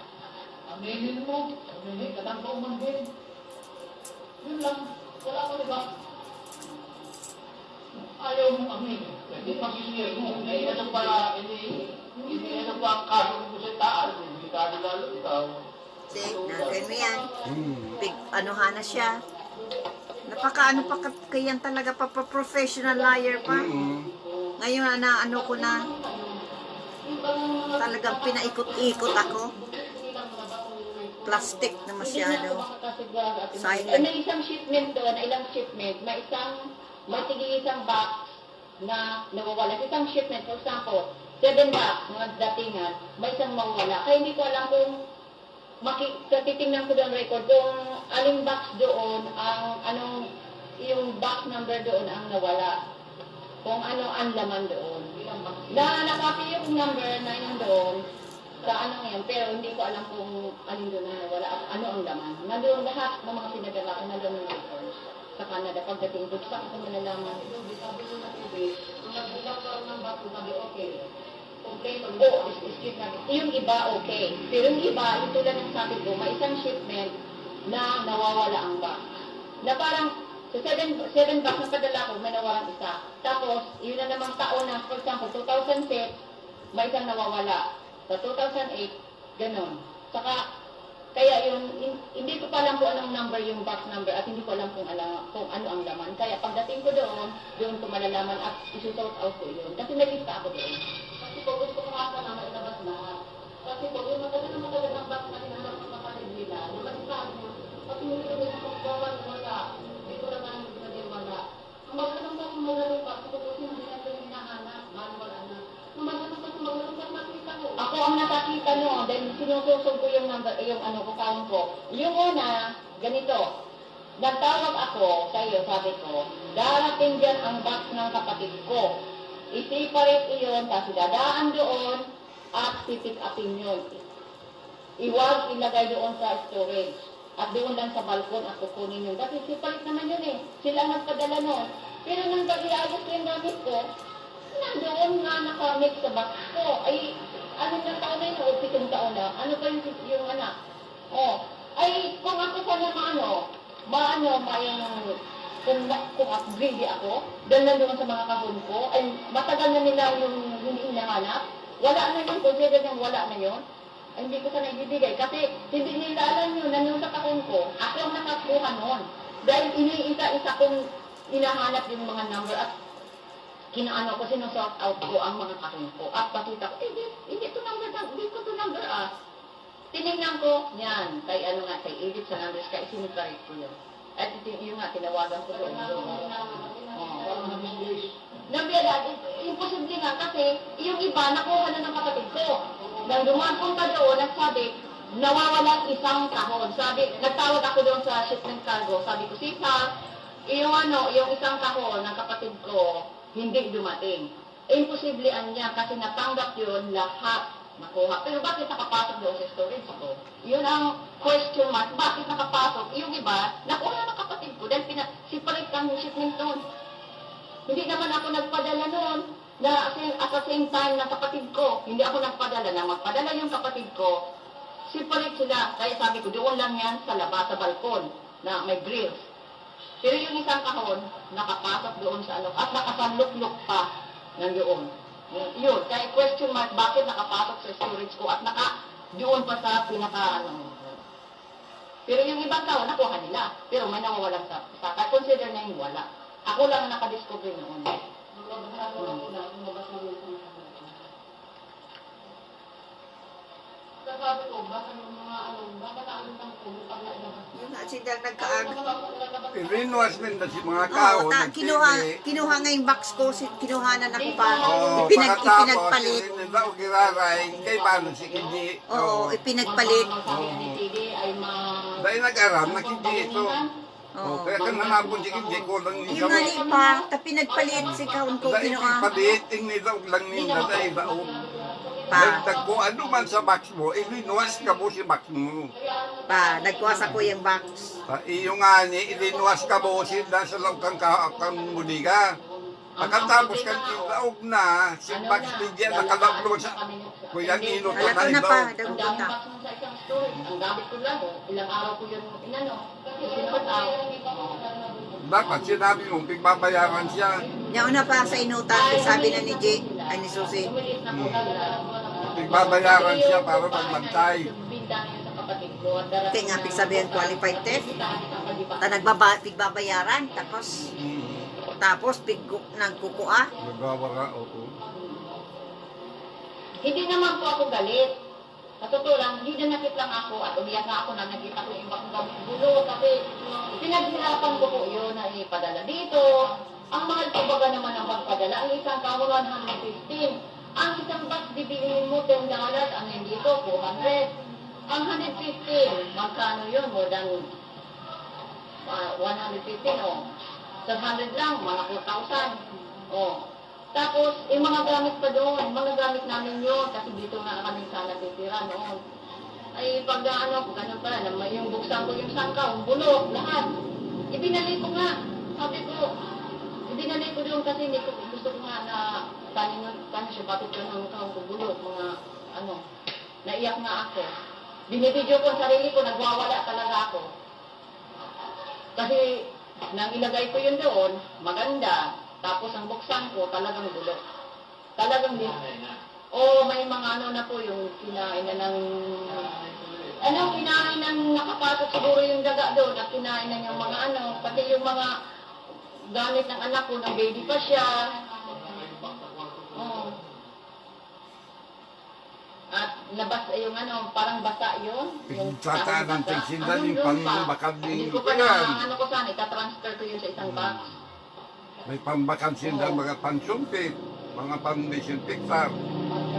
Aminin mo, aminin ka ng paumanhin. Yun lang. Wala ko, diba? Ayaw mong aminin. Hindi pag-isir mo. Hindi ano pa ang kaso mo sa taas. Hindi ka lalo ikaw. See, natin mo yan. Anuhan na siya. Napaka-ano pa kayan talaga professional liar pa. Ngayon na ano ko na, talagang pinaikot-ikot ako. Plastic na masyado. Silent. May isang shipment doon, ilang shipment, may isang box na nawawala. Isang shipment, for example, 7 box, mga datingan, may isang mawala. Kaya hindi ko alam kung titingnan ko doon record, kung aling box doon, yung box number doon ang nawala. Kung ano ang laman doon. Nakapy yung number na yun doon, sa yan, pero hindi ko alam kung alin doon ang nawala at ano ang laman. Nandoon lahat ng mga pinadala ko, nandoon yung records sa Canada. Pagdating doon, sa ko malalaman. Sabi ko na TV, kung nagbulak ka ng bato, sabi, okay. Yung iba, okay. Pero yung iba, yung tulad ng sabi ko, may isang shipment na nawawala ang box. Na parang, sa 7 box na padala ko, may nawalang isa. Tapos, yun na namang taon na, for example, 2006, may isang nawawala. Sa 2008, ganun. Saka, kaya yung, hindi ko pa alam kung anong number yung box number at hindi ko alam kung ano ang laman. Kaya pagdating ko doon ko malalaman at isusort out ko yun. Kasi nalista ako doon. Kasi po gusto ko nga na mailabas lahat. Kasi po yung matagal ng box na hinahanap ng kapatid nila, lumalisahan mo. Kasi hindi ko na pagbawan wala. Hindi ko naman naging wala. Ang magalang pa kung magalang pa, kasi po hindi na ito yung hinahanap, wala na. Ang magalang pa kung magalang pa, makita ko. Ako ang nakakita dahil sinususog ko yung number, count ko. Yung una, ganito. Nagtawag ako sa iyo, sabi ko, darating dyan ang box ng kapatid ko. I-separate iyon, tapos dadaan doon, at pipick upin yun. Iwag ilagay doon sa storage. At doon lang sa balkon at kukunin yun. Kasi separate naman yun eh. Sila nagpadala nun. Pero nang pag-iayos ko yung gamit ko, nandoon nga nakamit sa box ko. Ay, anong na taon na yun? O 7 taon na. Ano pa yung anak? Ay, kung ako sana kung upgrade ako, dahil nandoon sa mga kahon ko, ay matagal na nila yung hindi hinahanap. Wala na yun, consider yung wala na yun. Ay, hindi ko sana ibibigay. Kasi hindi nila alam yun, nandoon sa kahon ko, ako ang nakakuha nun. Dahil iniisa-isa kong hinahanap yung mga number at kinaano ko, sinusort out ko ang mga kahon ko. At pakita ko, hindi to number, hindi ko to number Tinignan ko, yan, kay ano nga, kay Edith Sanandres, kay sinikarate ko yun. At yun nga, tinawagan ko doon. Nabiyala, imposible nga kasi yung iba nakuha na ng kapatid ko. Nang dumapunta doon, nagsabi, nawawala isang kahon. Sabi, nagtawag ako doon sa shipment cargo. Sabi ko, Sisa, yung isang kahon ng kapatid ko, hindi dumating. Imposible ang niya kasi natanggap yun lahat makuha. Pero bakit nakapasok doon sa storage ko? Yun ang question mark. Bakit nakapasok? Yung iba, nakuha ng kapatid ko dahil sipalit kang shipment doon. Hindi naman ako nagpadala noon na at the same time na kapatid ko. Hindi ako nagpadala na magpadala yung kapatid ko. Sipalit sila. Kaya sabi ko, doon lang yan sa labas, sa balkon na may grills. Pero yung isang kahon, nakapasok doon sa ano, at nakasanluk-luk pa nandoon. Yun, kaya question mark, bakit nakapasok sa storage ko at doon pa sa Pero yung ibang tao, nakuha nila. Pero may nawawalang sa kaya consider na yung wala. Ako lang ang nakadiscover noon. Sabi ko, baka yung mga baka naalit ang puno pag nailabas. Yun nga, sila nagkaag. Rinwas min na si mga kao. Oo, kinuha nga yung box ko, kinuha na ako pa. Oo, Ipinagpalit. nila o giraray, kay paano si Kiji. Oo, ipinagpalit. Dahil nag-aram, nakiji ito. Oo. Kaya kan hanapon si Kiji, kulang Yung niya. mali pa, pinagpalit si kaon ko, Dahil kinuha ipalit, nila lang nila dahil daog. pa. Dagdag ko, ano man sa box mo, ilinuwas ka mo si box mo. Pa, nagkuha sa ko yung box. Iyo nga ni, ilinuwas ka mo sila sa loob kang muliga. Pagkatapos kang ilaog na, si box bigyan nakalaglo sa kuya Nino to Alam na ko na ilaog. pa, Ang dagot dami na. box mo sa isang storage. Ang gamit ko lang, ilang araw ko yun sinort out. Dapat sinabi mong pigbabayaran siya. Yung una pa sa inutan, sabi na ni J, ay ni Susie. Pigbabayaran siya para magbantay. Kaya nga, sabihin qualified test. Pigbabayaran, tapos nagkukuha. Nagwawara, oo. Hindi naman po ako galit. Sa totoo lang, hindi na nakit lang ako at umiyak nga ako na nakita ko yung ibang gamit gulo kasi pinaghirapan ko po yun na ipadala dito. Ang mahal po baga naman ang pagpadala. Ang isang kaho 115. Ang isang box bibilihin mo $10. Ang hindi dito, 400. Ang 115, magkano yun? More than 115, oh. Sa 100 lang, mga 4,000. Oh. Tapos, yung mga gamit pa doon, mga gamit namin yun, kasi dito na kami sana titira noon. Ay, pag ganun pala, yung buksan ko yung sangka, yung bulok, lahat. Ibinalik ko nga. Sabi ko, ibinalik ko doon kasi hindi ko, gusto ko nga na kanya siya, bakit ka ng bulok, mga naiyak nga ako. Binibidyo ko ang sarili ko, nagwawala talaga ako. Kasi, nang ilagay ko yun doon, maganda. Tapos ang buksan ko, talagang bulok. Talagang din. O may mga na po yung kinain na ng... kinain ng nakapasok siguro yung daga doon at kinain na yung mga pati yung mga gamit ng anak ko, ng baby pa siya. At nabasa yung parang basa yun. Yung Sataan ng tigsindan yung pambakal Hindi ni ko pa Kuyan. ko sana, itatransfer ko yun sa isang box. May pambakal sila mga pansumpit, mga pang-disinfectar,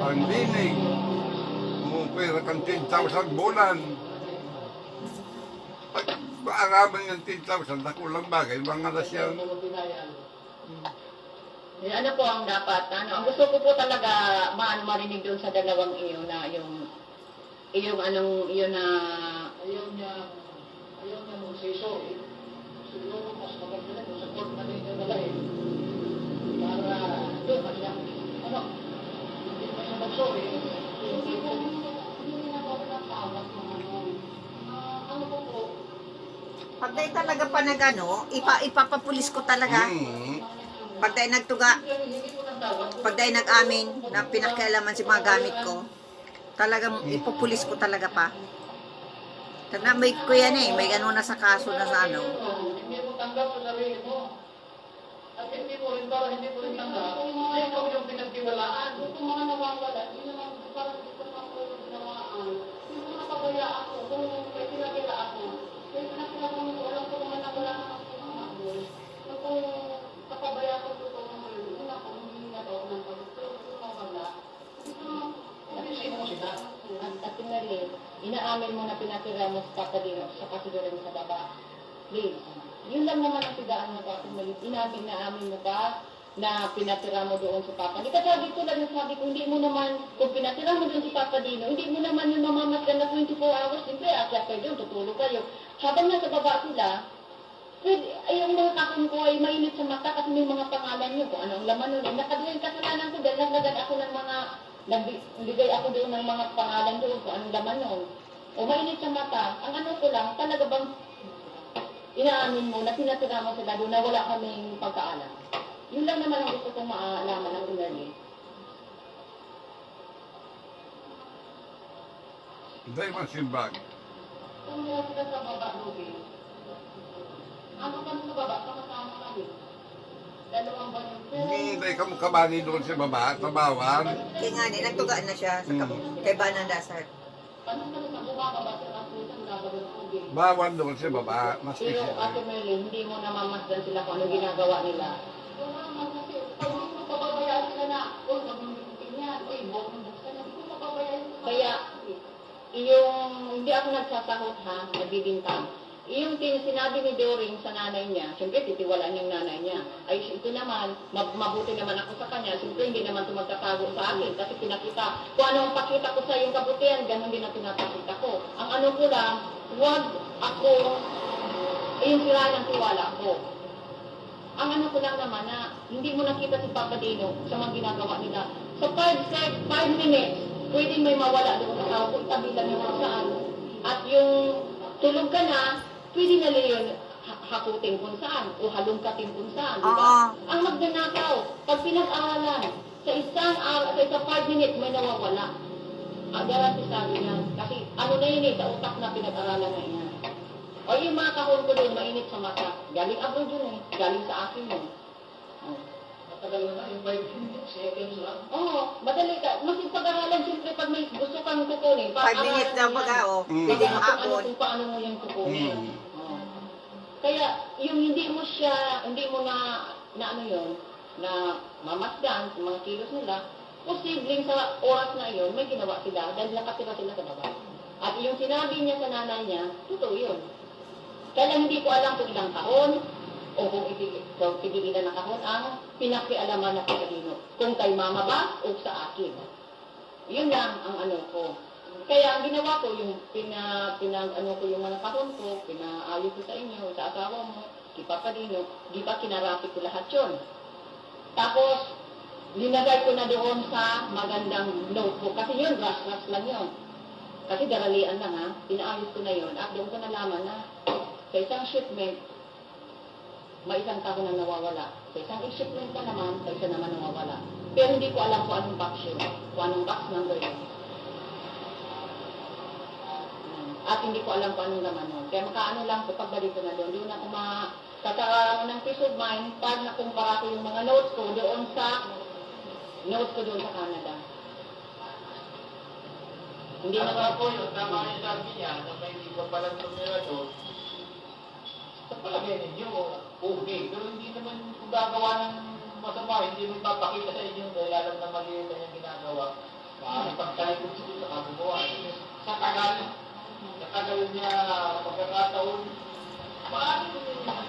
pang-linig. Pwera kang 10,000 bulan. Pag maaraman yung 10,000, nakulang bagay, mga nasyang. Ano po ang dapat? Ang gusto ko po talaga marinig doon sa dalawang iyo na yung na Ayaw niya magsiso. Siguro mas maganda na sa court na ninyo nalahin. Para doon, kanya, hindi pa siya mag-sorry. Hindi na po ako natawag ng ano po, Pag dahil talaga pa ipapapulis ko talaga. Pag dahil nagtuga, pag dahil nag-amin na pinakialaman si mga gamit ko, talagang ipupulis ko talaga pa. Tanda, may ko yan may na sa kaso na sa Hindi mo tanggap sa sarili mo. At hindi mo rin, para hindi mo rin tanggap, na ikaw yung pinagtiwalaan. Yung mga nawawala, yun naman, parang gusto naman ko yung ginawaan. Yung mga pabaya ako, kung may pinakila ako, may pinakila ko, alam ko naman na wala naman ko mga ako. Kung kapabaya ko ito naman, yun ako, hindi na daw ng pagkakot, yung mawala. Sino mo sila? At tinali, inaamin mo na pinatira mo sa Papadino sa kasidurin sa baba. Please, yun lang naman ang tidaan mo pa. Inaamin mo pa na pinatira mo doon sa Papa. Di ka sabi ko lang, sabi ko, hindi mo naman, kung pinatira mo doon sa Papadino, hindi mo naman yung mamamatgan na 24 hours, siyempre, akyat kayo doon, tutulog kayo. Habang nasa baba sila, pwede, ay, yung mga kakon ko ay mainit sa mata kasi may mga pangalan nyo, kung anong laman nun. Nakaduhin kasalanan ko dahil naglagad ako ng mga, nagbigay ako doon ng mga pangalan doon, kung anong laman nun. O mainit sa mata, ang ano ko lang, talaga bang inaamin mo na pinatira mo sila doon na wala kaming pagkaalam. Yun lang naman ang gusto kong maalaman ng pinali. Dahil masimbag. Kung meron sila sa baba, Ruby, ano ka sa baba, kasama kami. Dalawang ba yung Hindi, dahil ka kabani doon sa baba, tabawan. Kaya nga, nagtugaan na siya sa kay Banang Dasar. Paano ka sa bumaba ba sa kasulitan na ba yung Ruby? Bawan doon sa baba. Mas Pero isip. Ate Merlin, hindi mo namamasdan sila kung ano ginagawa nila. Kung naman kasi, pag hindi mo pababayaan sila na, uy, magmimitin yan, uy, buksan na, hindi mo pababayaan sila. Kaya, yung, hindi ako nagsasahot ha, nagbibintang. Yung sinabi ni Doring sa nanay niya, siyempre titiwalaan yung nanay niya. Ay, ito naman, mabuti naman ako sa kanya. Siyempre hindi naman ito magtatago sa akin kasi pinakita, kung ano ang pakita ko sa yung kabutihan, ganun din ang pinapakita ko. Ang ano ko lang, huwag ako, yung sira ng tiwala ko. Ang ano ko lang naman na, hindi mo nakita si Papa Dino sa mga ginagawa nila. Sa 5 minutes, pwedeng may mawala doon sa tao kung itabi lang yung kung saan. At yung tulog ka na, pwede na yun hakutin kung saan o halungkatin kung saan, di ba? Ang magnanakaw, pag pinag-aralan, sa isang 5 minutes may nawawala. Garanti sabi niya, kasi ano na yun sa utak na pinag-aralan na yan. O yung mga kahon ko doon, mainit sa mata. Galing abroad yun galing sa akin yun. Matagal na yung 5 seconds lang. Oo, madali ka. Mas yung pag-aralan, siyempre pag may gusto kang kukunin, 5 minutes daw mag-ao. Pwede mahapon. Kung paano mo yung kukunin. Oo. Kaya, yung hindi mo na ano yun, na mamasdan sa mga kilos nila, posibleng sa oras na iyon, may ginawa sila dahil nakatira sila sa baba. At yung sinabi niya sa nanay niya, totoo yun. Kaya hindi ko alam kung ilang taon, o kung tigilan na kahon ang pinakialaman na Pilipino. Kung kay mama ba o sa akin. Yun lang ang ano ko. Kaya ang ginawa ko, yung ano ko yung mga kahon ko, pinaayos ko sa inyo, sa asawa mo, kay Papa Dino, di ba kinarapi ko lahat yun. Tapos, linagay ko na doon sa magandang notebook. Kasi yun, rush lang yun. Kasi daralian lang ha, pinaayos ko na yun. At doon ko nalaman na sa isang shipment, may isang tao na nawawala. Sa isang shipment pa naman, sa isa naman nawawala. Pero hindi ko alam kung anong box yun. Kung anong box number yun. At hindi ko alam kung anong laman yun. Kaya makaano lang ko, pagbalik ko na doon. Doon ako kakaroon ng peace of mind pag nakumpara ko yung mga notes ko doon sa sa Canada. Hindi na Tama po yun, tama yung sabi niya, na may hindi pa palang tumira doon. Sa palagay ninyo, okay. Pero hindi naman kung gagawa ng masama, hindi mo ipapakita sa inyo dahil alam na mali yung kanyang ginagawa. Maaaring pagtahay ko sa kagawa. Sa tagal niya pagkakataon, maaaring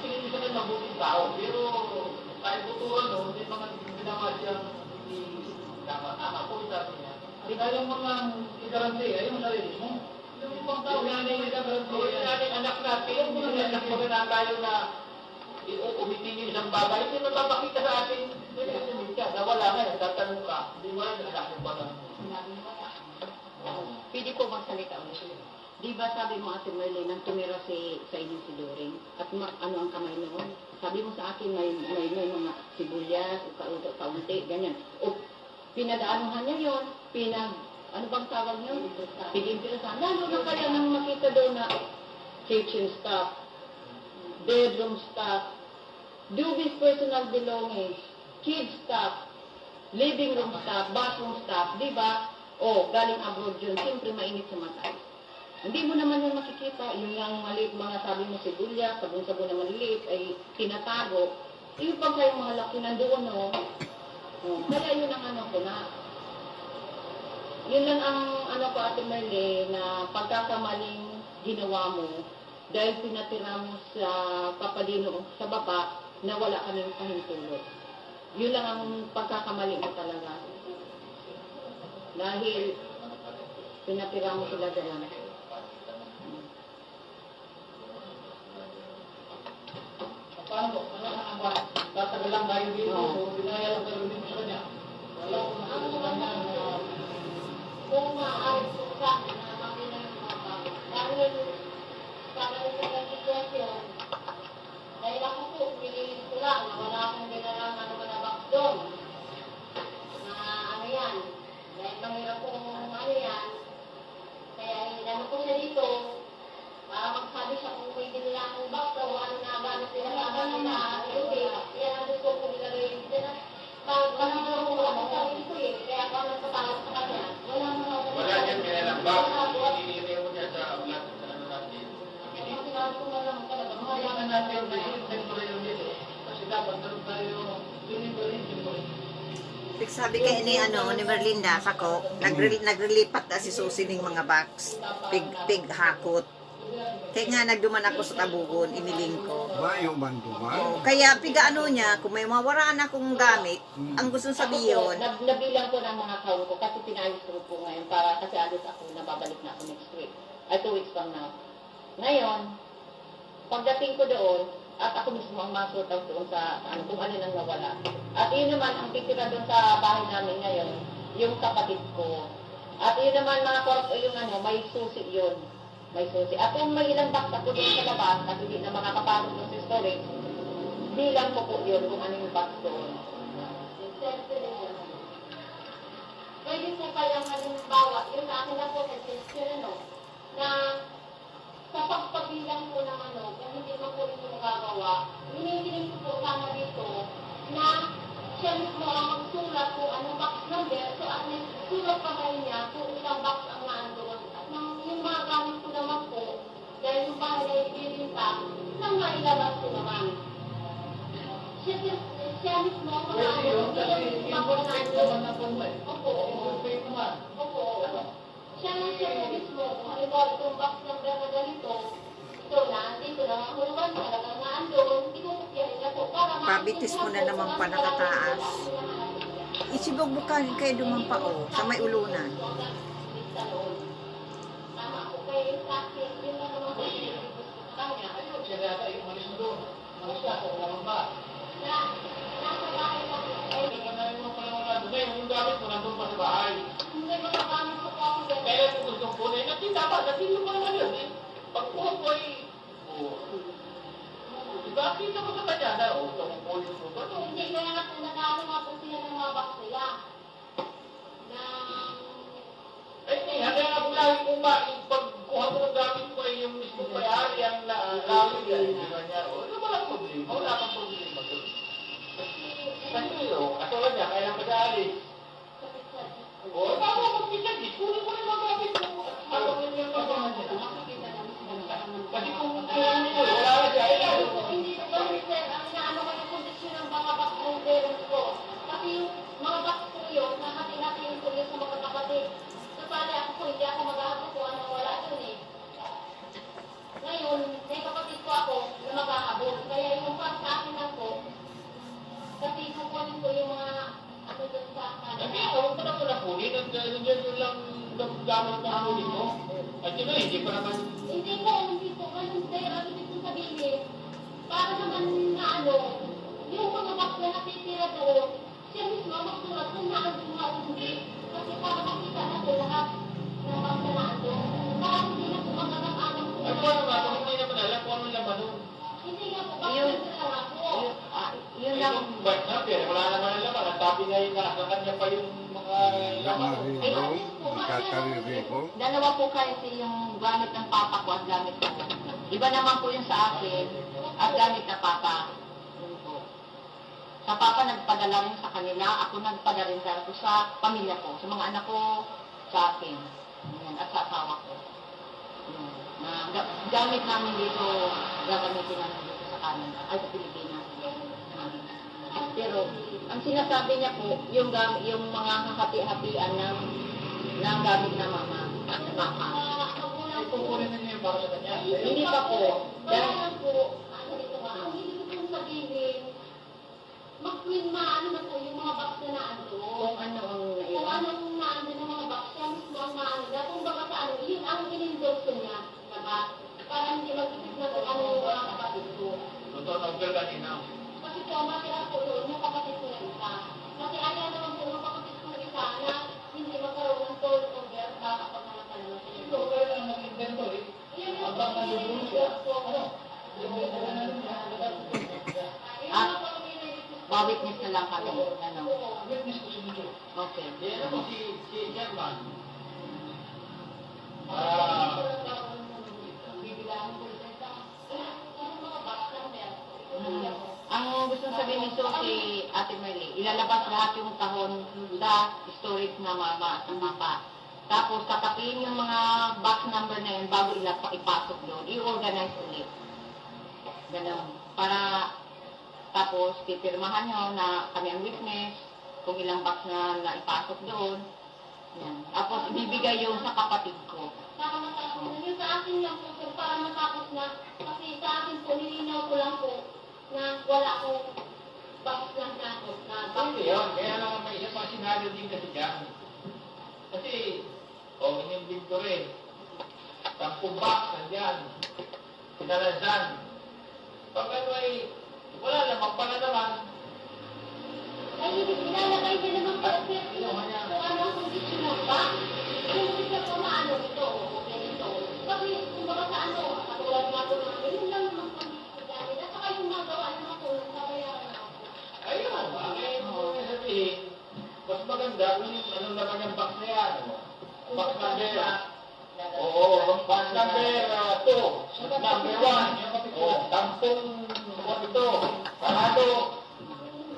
tingin niyo sa kanya mabuting tao. Pero kahit butuan, no, may mga ginawa siyang hindi tama po yung sabi niya. Kaya yung mga igaranti, yung sarili mo. Yung ibang tao, yung nating anak natin, yung mga anak mo na tayo na umitin yung isang bagay, hindi mapapakita sa atin, nawala nga, nagtatanong ka, hindi mo lang nagsasabi ba na. Pwede ko magsalita ulit. Di ba sabi mo Ate Merlin, nang tumira sa inyo si Doring, at ano ang kamay noon? Sabi mo sa akin, may mga sibuyas, o kaunti, ganyan. O pinadaanuhan niya yun, ano bang tawag yun? Pinimpilasan. Lalo na kaya nang makita doon na kitchen stuff, bedroom stuff, Dubis personal belongings, kids stuff, living room stuff, bathroom stuff, di ba? O, galing abroad yun, siyempre mainit sa mata. Hindi mo naman yung makikita, yung maliit mga sabi mo sibulya, sabon-sabon na maliliit, ay tinatago. Yung pag kayo mga laki nandoon, no? Kaya yun ang ano ko na, yun lang ang ano ko, Ate Merle, na pagkakamaling ginawa mo, dahil pinatira mo sa papadino sa baba, na wala kaming pahintulot. Yun lang ang pagkakamali mo talaga. Dahil pinatira mo sila dyan. Paano? Ano ang ba? Tatagal lang tayo dito. Oo. Binaya lang tayo dito sa kanya. Wala ko na Ang sa kanya. kung maaaring po sa akin na makina ng mga bago. Dahil para sa ganang sitwasyon, dahil ako po, piliin ko lang na wala akong ginalang ano na box doon. Na ano yan, dahil mahirap kong ano yan, kaya inano ko siya dito, para magsabi siya kung may ginalang akong box o ano na gamit nila sa akin na okay, yan ang gusto ko nilagay dito na parang ako ano sabi ko eh, kaya ako nagpapawag sa kanya. Wala Wala yan, kailan ba? Hinihintay mo niya sa ulat sa ano natin. Kailangan natin temporary dito. Kasi dapat meron tayo delivery. Sabi kay ni ano ni Merlinda sako naglilipat na si Susi ning mga box pig hakot. Kaya nga nagduman ako sa tabugon iniling ko. Bayo man duman. Oh, kaya piga ano niya kung may mawaraan akong gamit, ang gusto sabihin, Nabilang ko ng mga kawo ko kasi pinayos ko po ngayon para kasi alis ako, nababalik na ako next week. Ay, 2 weeks from now. Ngayon, pagdating ko doon, at ako mismo ang masort out doon sa ano, kung ano nang nawala. At yun naman, ang titira doon sa bahay namin ngayon, yung kapatid ko. At yun naman, mga korpo, yung ano, may susi yun. May susi. At kung may ilang box ako doon sa labas, at hindi na makakapasok doon sa storage, bilang ko po yun kung ano yung box doon. Pwede po kayang halimbawa, yun sa akin na po suggestion ano, na sa pagpabilang po ng ano, kung hindi mo po ito magagawa, hinihiling ko po sana dito na siya mismo ang magsulat kung anong box number, so at least sulat pa kayo niya kung isang box ang naandoon. At yung mga gamit ko naman po, dahil yung bahay ay ibibinta, nang mailabas ko naman. Siya mismo ang Pwede yun, kasi mag-ano. incorporate naman na po mo eh. Opo. Incorporate naman. Opo. Siya po mismo, kung halimbawa itong box number na ganito, ito na, dito na ang hulugan talagang naandun, ikukupyahin niya po para pabitis mo na naman pa nakataas. Isibugbukan kayo dumampa o sa may ulunan. Tama po kayo sa akin, yun na naman po yung kanya. Ayun, siya yata yung umalis mo doon. Umalis ka, kung naman ba? Nasa bahay pa po. Hindi ka na yung pala mga doon. Yung gamit mo nandun pa sa bahay. Hindi mo nagamit ko po ako dyan. Kailan mo gustong kunin? At hindi dapat, at hindi mo naman yun eh. Pagkuha ko ay... Diba, kita mo sa kanya na, ito mo kunin mo ba? Hindi kaya nga po nag-ano nga po sila ng mga box nila. Na... Ay, hindi nga po lagi kung pagkuha mo ng gamit mo ay yung mismo may-ari ang lalo niya. Di ba niya? O, ano ba lang problema? Wala kang problema doon. Kasi yun, katulad niya, kailan mag-aalis. O, tama mo pisan, kunin mo na yung gamit mo. Habang yun yung kasama niya. Kasi kung kunin mo, wala na siya. Hindi ko ba, sir, ang inaano ko yung kondisyon ng mga box ng parents ko. Kasi yung mga box ko yun, nahati-hatiin ko yun sa mga kapatid. So, pala ako po, hindi ako mag-ahabot kung anong wala yun eh. Ngayon, may kapatid ko ako na mag-ahabot. Kaya yung part sa akin lang po, kasi kukunin ko yung mga ano dun sa Kasi kanila. huwag mo na muna kunin. At yun lang gamit na kunin mo. At yun na, hindi pa naman... Hindi po. Ganun sir, ang ibig kong sabihin, para naman na ano, yung mga box na natitira doon, siya mismo magsulat kung naandun nga o hindi. Kasi para makita na po lahat ng box na naandun. Para hindi na po magkakaalam po. Ay, paano nga, kung hindi naman alam kung ano laman nun. Hindi nga po, box Yun. na nga po. Yun lang. Yung bike na, pero wala naman ang laman. Ang sabi nga yung nasa kanya pa yung mga laman. Marino, nakakaririgo. Dalawa po kasi yung gamit ng papa ko at gamit ko. Iba naman po yung sa akin at gamit na papa. Yun po. Sa papa nagpadala rin sa kanila, ako nagpadala rin ko sa pamilya ko, sa mga anak ko, sa akin. Yan, at sa asawa ko. Yan. Na gamit namin dito, gagamitin namin dito sa Canada, ay sa Pilipinas. Pero, ang sinasabi niya po, yung mga hati-hatian ng gamit na mama, sa papa. Ay, kukunin na niyo yung para sa kanya. Hindi pa po. Kaya lang po, ano dito ba, ang hindi ko pong sabihin, maano na po yung mga box na naando. Kung ano ang Kung naiwan. anong naando ng mga box, siya mismo ang maano na. Kung baka sa ano, yun ang in-endorse niya, diba? Para hindi mag-isip na kung ano yung mga kapatid ko. Totoo na ugal kanina. Kasi po, matira po doon yung kapatid ko na isa. Kasi ayaw naman po yung kapatid ko na isa na hindi magkaroon ng toll over baka pag naman naman siya. Ito, kaya lang mag-invento eh. Yan yung Habang nandun siya, ano? At ba-witness na lang kami. Ano? Witness ko si Nico. Okay. Yan ako si Sherman. Ang gusto sabihin nito si Ate Merly, ilalabas lahat yung kahon sa storage na mama at ng papa. Tapos tatapiin yung mga box number na yun bago ipasok doon. I-organize ulit. Ganun. Para tapos pipirmahan nyo na kami ang witness kung ilang box na naipasok doon. Yan. Tapos ibibigay yung sa kapatid ko. Para matapos na. Yung sa akin lang po, sir, para matapos na. Kasi sa akin po, nilinaw ko lang po na wala akong box lang natin. Hindi yun. Kaya lang may isa pang senaryo din kasi dyan. Kasi, in-inventory. 10 box nandyan. Pinalasan. Pag ano ay, wala naman pala naman. Ay, ilalagay din naman po, sir, kung ano ang kondisyon ng box. Kung gusto ko maano ito, o ganito. Kasi, kung baka sa ano, katulad nga po namin, yun lang naman kondisyon namin. At saka yung magawa naman po, yung babayaran ako. Ayun, bakit mo sabihin, mas maganda kung ano naman yung box na yan. Box number, oo, box number 2, number 1, tampong ito, parado.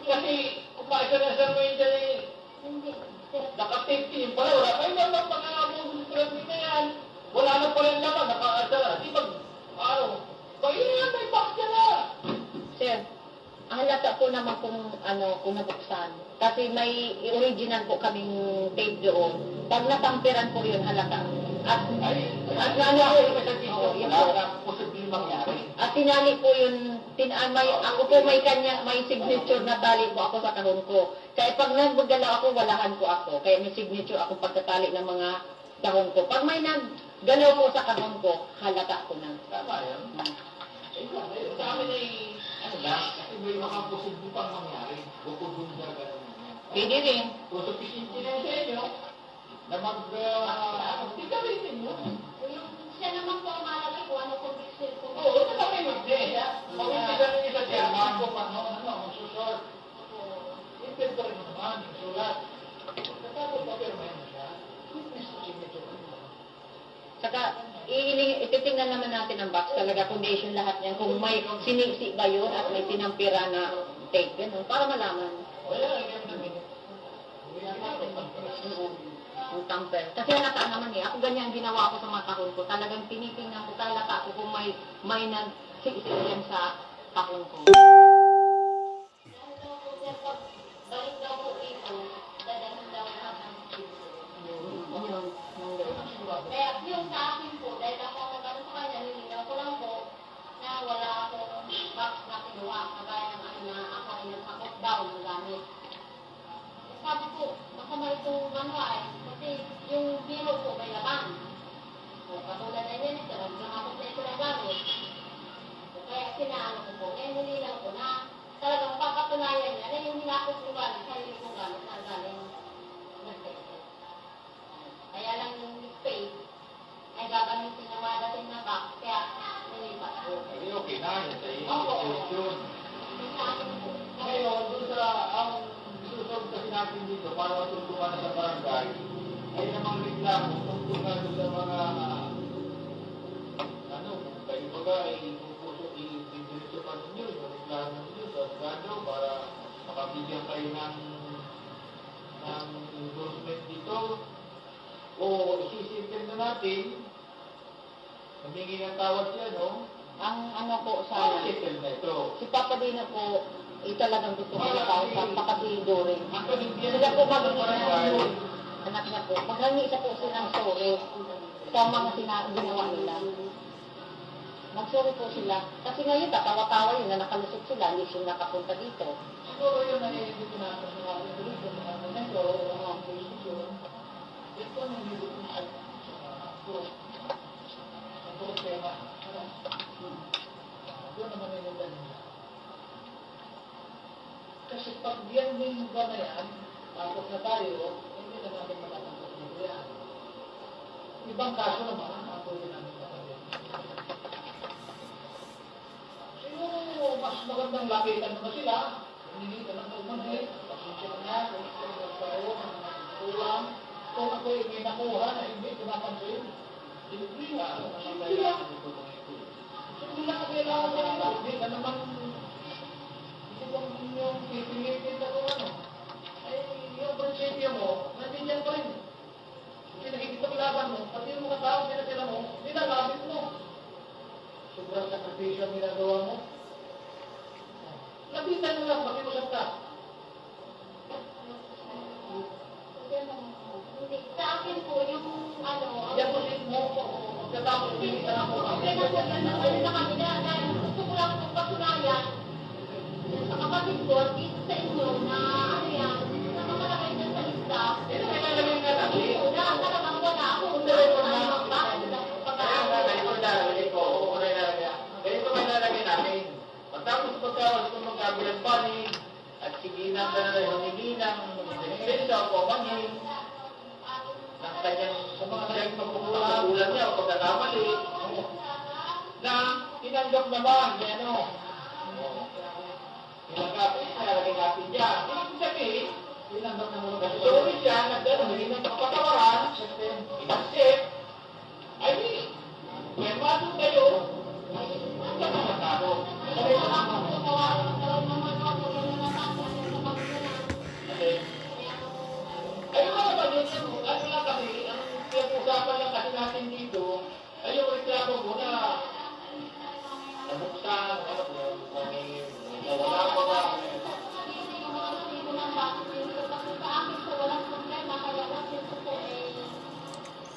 Kasi, kung makikinasan mo yun dyan eh, Hindi, sir. naka-15 pala, wala kayo naman pagkakamulat na yan. Wala na pala yung laman, naka-asara. Di ba, ano, kayo yan, may box ka na. Sir, halata po naman kung nabuksan. Kasi may original po kaming tape doon. Pag natampiran po yun, halata. At nalo ako, yun po. Posibleng mangyari. At tinali po yun, ako po may signature na tali po ako sa kahon ko. Kaya pag naggalaw ako, walahan po ako. Kaya may signature akong pagtatali ng mga kahon ko. Pag may naggalaw po sa kahon ko, halata ko na. Tama yan. Sa amin ay, ano lang, kasi may mga posibleng pang mangyari. Bukod dun sa gano'n. Pwede rin. Kung sufficiente na sa inyo, na mag-tigawin ninyo. Yung siya naman po ang malagay kung ano kondisyon ko. Oo, ito na may mag-day. Mag-tigawin ninyo sa chairman ko, magsusort. Inventory mo naman, yung sulat. Tapos papirmahin mo siya. Witness to signature. Saka, ititingnan naman natin ang box talaga, condition lahat niyan. Kung may sinisi ba yun at may tinampira na tape, yun, para malaman. Wala, ganyan na minute. Ang tamper. Kasi halata naman eh. Ako ganyan ginawa ko sa mga kahon ko. Talagang tinitingnan ko, halata ako kung may nag-sisi yan sa kahon ko. Dahil daw po, sir, pag balik daw po dito, dadalhin daw lahat ng Yun. Kaya yung sa akin po, dahil ako ang nagano sa kanya, nilinaw ko lang po na wala akong box na kinuha, kagaya ng ano na ako ay nagkakot daw ng gamit. Sabi ko, masama itong manual, kasi yung biro ko may laban. O, katulad na yun, nagkakot na ito ng gamit. O, kaya sinaano ko po, kaya nilinaw ko na talagang papatunayan niya na yung hinakot ko gamit, sarili kong gamit na galing nagtete. Kaya lang yung space ay gagamitin na madating na box, kaya nilipat ko. Hindi, okay na. Yan sa Opo. institution. Yung sa akin po. Ngayon, doon sa ang susunod kasi natin dito para matulungan na sa barangay, ay namang reklamo tungkol na doon sa mga ano, kayo baga ay pupuso, i-diretso pa ninyo yung reklamo ninyo sa Sgado para natin, humingi ng tawad siya, no? Ang ano po sana, Settle na ito. si Papa Dino po, talagang gusto ko na kausap, makasi Doring. Actually, Sila po magiging anak niya po. Maghangi isa po silang sorry sa mga ginawa nila. Mag-sorry po sila. Kasi ngayon, tatawa-tawa yun na nakalusot sila, hindi siya nakapunta dito. siguro yun na dito na sa mga dito, sa mga momento, mga posisyon, ito ang hindi dito sa tema. Doon naman yung nila. Kasi pag yan yung ba na yan, tapos na tayo, hindi na natin matatanggap dito yan. Ibang kaso naman, ang pwede namin matatanggap. Siguro, mas magandang lapitan mo na sila. Hindi ka lang magmahit. Pasensya na nga, kung ito yung nagkaroon ng kulang. Kung ako yung may nakuha na hindi pinapansin, hindi nga, ano naman kailangan ito kung ito. Hindi lang kailangan ko lang. Hindi ka naman, hindi bang yung pipilitin na kung ano. Ay, yung prinsipyo mo, nandiyan pa rin. Kasi nakikipaglaban mo, pati yung mga tao sila mo, nilalapit mo. Sobrang sakripisyo ang ginagawa mo. Lapitan mo lang, makiusap ka. Hindi, sa akin po, yung ano, Yakusin mo, pagkatapos hindi ka na po. okay na po, ano na kami na, gusto ko lang pong patunayan sa kapatid ko at dito sa inyo na ano yan, na makalagay dyan sa lista. Yan ang kailangan nga natin. Na talagang wala ako kung Ganito ano na. ang bakit ng pag-aaral. Ganito na lalagay ko. Ganito may lalagay natin. Pagtapos pagkawas kung magkabilang panig, at sige na humingi ng lisensya o pamangin, ng kanyang sumagay pagkukulang niya o pagkakamali, na tinanggap naman, ano, ilalagay natin dyan. Ibig sabihin, tinanggap naman ng sorry siya, nagdano'n, hindi ng kapatawaran, inaccept, ay, may masok kayo, ang gano'n matalo. Ayun nga naman yun, ano lang kasi, ang pinag-usapan lang kasi natin dito, ay yung reklamo mo na nabuksan, ano po, may nawala pa ba,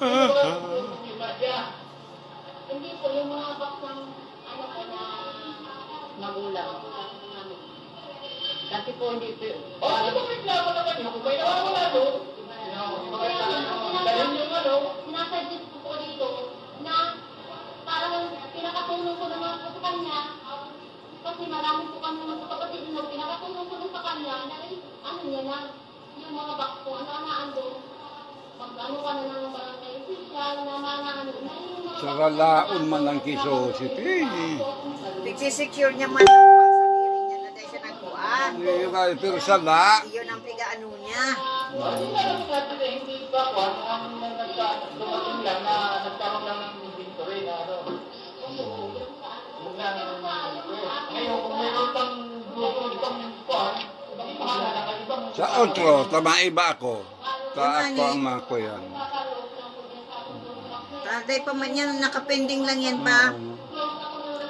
ano ba ang problema siya? Hindi po yung mga box ng ano po na Magulang. Kasi po hindi po, O, ano bang reklamo naman yun? Kung may nawawala doon, dahil yung ano, sinasuggest ko po dito na parang pinakatulong ko naman po sa kanya kasi marami po kami mga kapatid na pinakatulong ko sa kanya na ano niya na yung mga box ko ano doon pag ano ka na ng barangay official na mga ano na yung mga Sa ralaon man ang kiso si Tini. Nagsisecure niya man ang sarili niya na dahil siya nagkuhan. Pero sa la, Iyon ang pigaano niya. hindi na lang natin eh, hindi ba kwan, ang dumating lang na nagkaroon lang ng inventory na ano. Yung lang, ngayon kung mayroon pang grupo itong kwan, ibang pangalan ng ibang... sa outro, tama iba ako. Taas ko ang mga ko yan. Dahil pa man yan, nakapending lang yan pa.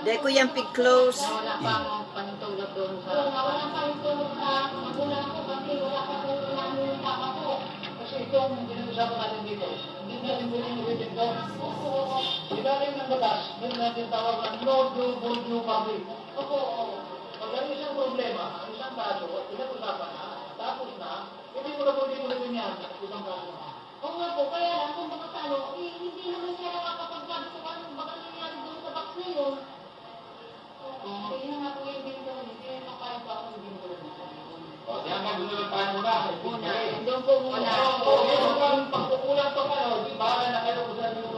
Dahil ko yan pig-close. wala pang panutulog doon sa... wala pa rin tulog sa magulang ko kasi wala pa rin namin yung papa ko. Kasi itong pinag-usapan natin dito, hindi natin pwedeng ulitin ito. Ilalim ng batas, yun natin tawag na no do voodoo public. Opo. Pag ano isang problema, ang isang kaso, at pinag-usapan na, tapos na, hindi mo na pwede ulitin yan at isang kaso na. Oo nga po, kaya lang kung baka sa ano, hindi naman siya nakakapagsabi kung ano baka nangyari doon sa box na yun. Kaya nga po yung binto ko, hindi rin makaya pa ako yung binto ko. O, diyan ka gusto ng paano na. Doon po muna. Oo, meron kang pagkukulang pa ano, di bahala na kayo kung saan yung...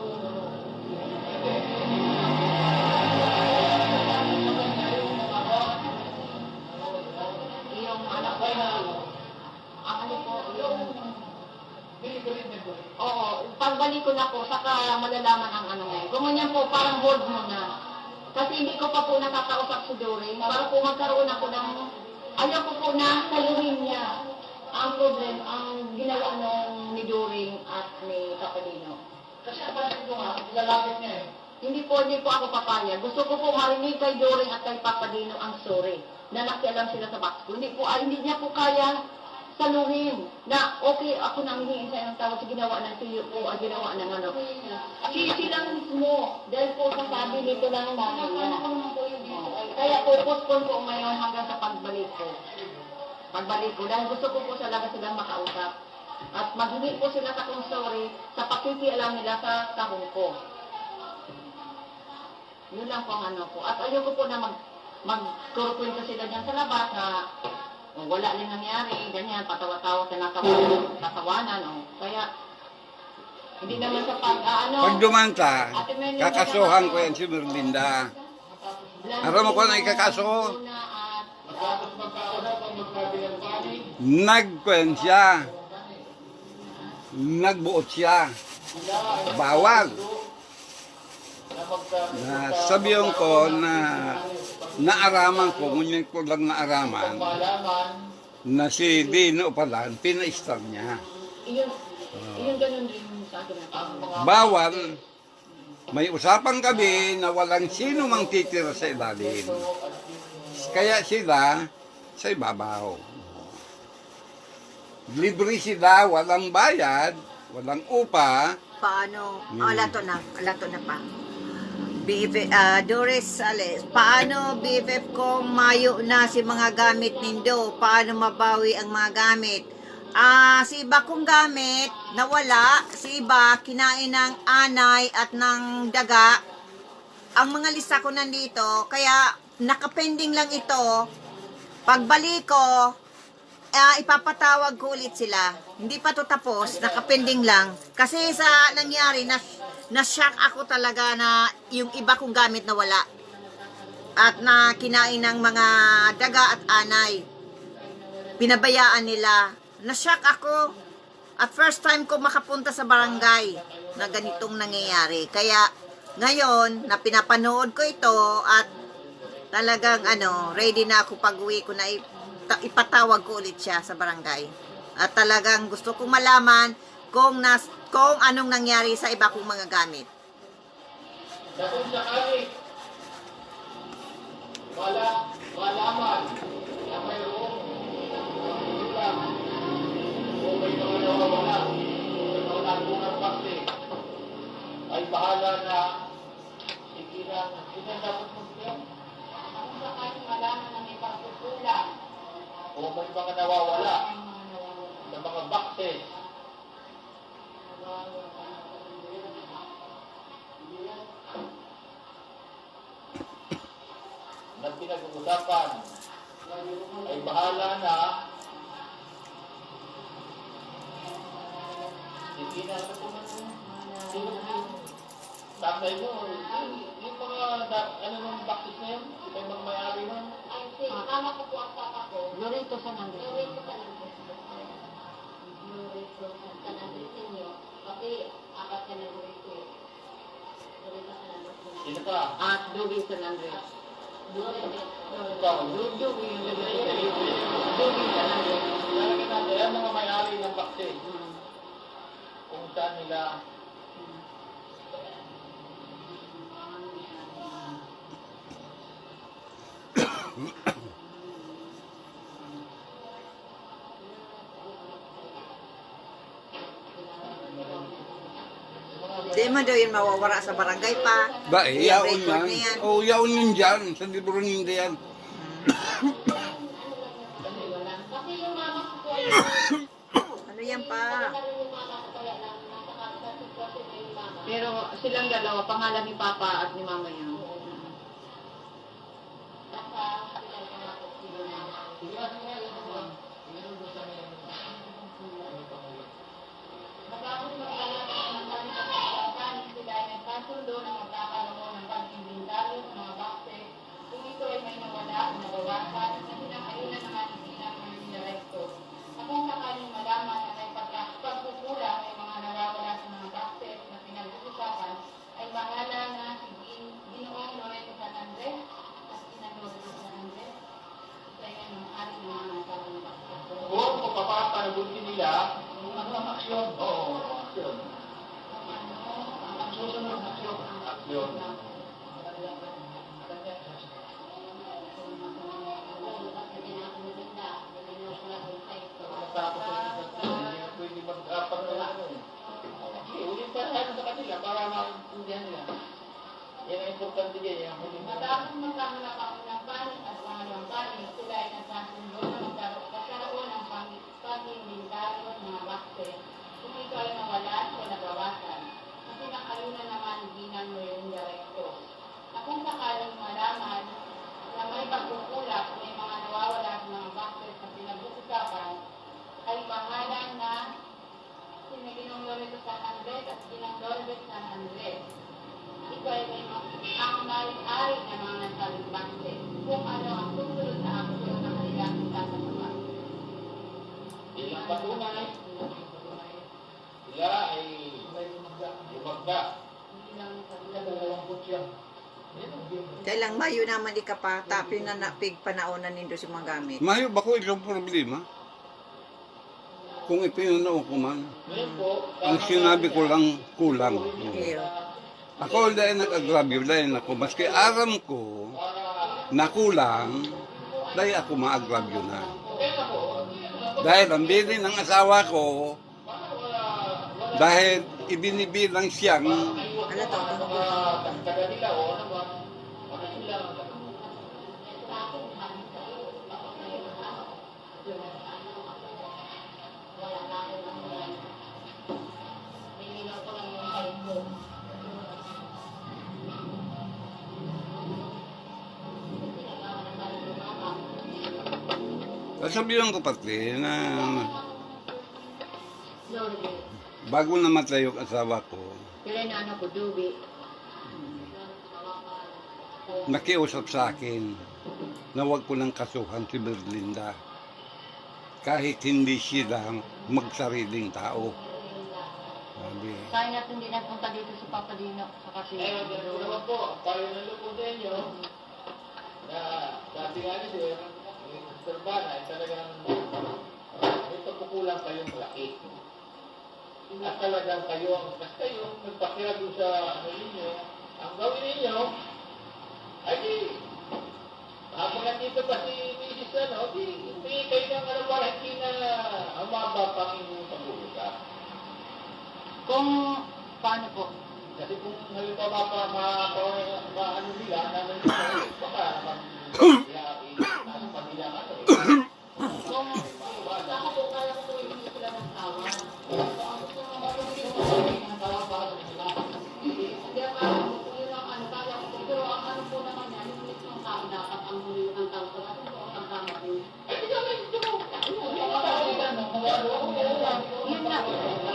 Yung anak ko na, ang ano po, yung... Oo, pagbalik ko na po, saka malalaman ang ano ngayon. Gumanyan po, parang hold muna. Kasi hindi ko pa po nakakausap si Doring. Para po magkaroon ako ng... Ayaw ko po na saluhin niya ang problem, ang ginawa nung ni Doring at ni Capalino. Kasi ang pansin ko nga, ilalapit niya eh. Hindi po ako papayag. Gusto ko po marinig kay Doring at kay Papa Dino ang sorry na nakialam sila sa box ko. Hindi niya po kaya saluhin na okay, ako nang hihingi sa ng tawad sa ginawa ng tiyo ko at ginawa ng ano. Sisi lang mismo dahil po sa sabi nito lang namin na. Kaya po postpone ko ngayon hanggang sa pagbalik ko. Dahil gusto ko po talaga silang makausap. At maghingi po sila sa kong sorry sa pakikialam nila sa tahong ko. Yun lang po ang ano ko. At ayoko po na magkurukwento sila dyan sa labas na wala rin nangyari, ganyan, patawa-tawa, tinatawanan, Kaya, hindi naman sa Pag dumanta, kakasuhan ko yan si Merlinda. Aram mo ko na ikakaso. Tapos magkausap ang magsabi ng panig. Nagkwen siya. Nagbuot siya. Bawal. Na sabihin ko na naaraman ko, ngunit ko lang naaraman Malaman, na si Dino Palan, pina-star niya. Iyon ganun rin sa akin na Bawal, may usapang gabi na walang sino mang titira sa ilalim. Kaya sila sa ibabaw. Libre sila, walang bayad, walang upa. Paano? Alato na pa. Doris Sales, paano BFF kung mayo na si mga gamit nindo? Paano mabawi ang mga gamit? Si iba kong gamit, nawala. Si iba, kinain ng anay at ng daga. Ang mga lista ko nandito, kaya nakapending lang ito. Pagbalik ko, ipapatawag ko ulit sila. Hindi pa to tapos, nakapending lang. Kasi sa nangyari, na-shock ako talaga na yung iba kong gamit na wala. At na kinain ng mga daga at anay. Pinabayaan nila. Na-shock ako. At first time ko makapunta sa barangay na ganitong nangyayari. Kaya ngayon, na pinapanood ko ito at talagang ready na ako pag-uwi ko na ipatawag ko ulit siya sa barangay. At talagang gusto kong malaman kung anong nangyari sa iba kong mga gamit. kung sakali, malaman na mayroong pagkulang o may mga nawawala, may mga nagpungang bakti, ay bahala na ikinang dapat magsiyan. Kung sakaling malaman na may pagkukulang, O may mga nawawala sa mga bakti. Na pinag-uusapan ay bahala na hindi na tatay mo yung mga nung baktis na yun may mga may-ari nun ay tama ko po ang papa ko. Loreto sa Nandres. Loreto sa Nandres. Loreto sa Nandres ninyo. Kasi apat ka na Loreto. Loreto sa Nandres. sino ka? At Doring sa Nandres. Ikaw Doring sa Nandres. lalagyan natin ang mga may-ari ng baktis kung saan nila Di man daw yun mawawala sa barangay pa. Ba, Yung yaon record na yan. O, yaon yun dyan. Sa libro ninyo yan. Kasi yung mama ko po ay Ano yan pa? yung mama ko kaya lang nasa sitwasyon na yung mama. Pero silang dalawa, pangalan ni Papa at ni Mama yan. Nasa hospital ko na po sila na. Matapos mag-alala ng pagkakaroon sila ay nagkasundo na magkakaroon ng pag-inventaryo ng mga bakte. Kung ito ay may nawala, nabawasan, na sinakailan naman silang mga director. At kung sakaling malaman na may pagkukulang ay mga nawawala sa mga bakte na pinag-uusapan, ay bahala na si Ginoong Loreto San Andres at Ginang Loreto San Andres. Ito ay ang ari ng mga nagkaroon ng bakte. kung papapanagutin nila ano ang aksyon? Oo, aksyon. Yun. Tapos hindi na pwede mag-apat na ano. Hindi, ulit pa tayo sa kanila para maintindihan nila. Yan ang importante dyan, yung huling Matapos magkahanap ako ng panig at mga ng panig, sila ay nagkasundo na magkaroon ng pag-inventaryo ng mga bakte. Kung ito ay nawalan o nabawasan, kasi nakalunan naman ginang ng direkto. Na kung sakaling malaman na may pagkukulap o may mga nawawala sa mga bakte sa pinag-uusapan, ay pangalan na siniginong Loreto sa 100 at ginang Loreto sa 100. Ito ay ang may-ari ng mga nasabing bakte kung ano ang susunod na aksyon ng kanilang sasagawa. Ilang patunay, sila ay lumagda. Hindi lang sa Kailang Mayo naman ikapa, tapyo na napig panaunan nindo si mga gamit. Mayo ba ko ilang problema? Kung ipinunao ko man. Ngayon po, Ang sinabi ko lang kulang. Iyo. Ako dahil nag-agrabyo dahil ako. Maski aram ko na kulang, dahil ako ma-agrabyo na. Dahil ang bilin ng asawa ko, dahil ibinibilang siyang Ano to? taga nila o ano ba? Ano sila? sasabihan ko pati na bago namatay yung asawa ko, Sila na anak ko, Dubi. nakiusap sa akin na huwag ko nang kasuhan si Berlinda kahit hindi sila magsariling tao. Sabi, Kaya natin hindi nagpunta dito si Papa Dino sa kasi. Ngayon, ganito naman po, ang payo ng lupon sa inyo, na sabi nga ni Sir, yung Mr. Bana, ay talagang may pagkukulang kayong malaki. At talagang kayo ang nagpakira doon sa ano ninyo, ang gawin ninyo, ay di, habang nandito pa si Mrs. Ano, di, hindi kayo ng ano para hindi na umaba pang inyong pag-uusap. Kung paano po? Kasi kung halimbawa ano nila, naman baka naman ano pa nila ano eh. Kung Baka po kaya ko hindi sila ng tawa. Ang gusto mo marunong ng tawa para sa sila. Hindi ako kung yun ang ano kaya ko. Pero ang ano po naman yan, yung mismong tao dapat ang huli ang tao ko. Ano po ang tama po? Ay, di kami, di ko. yun na,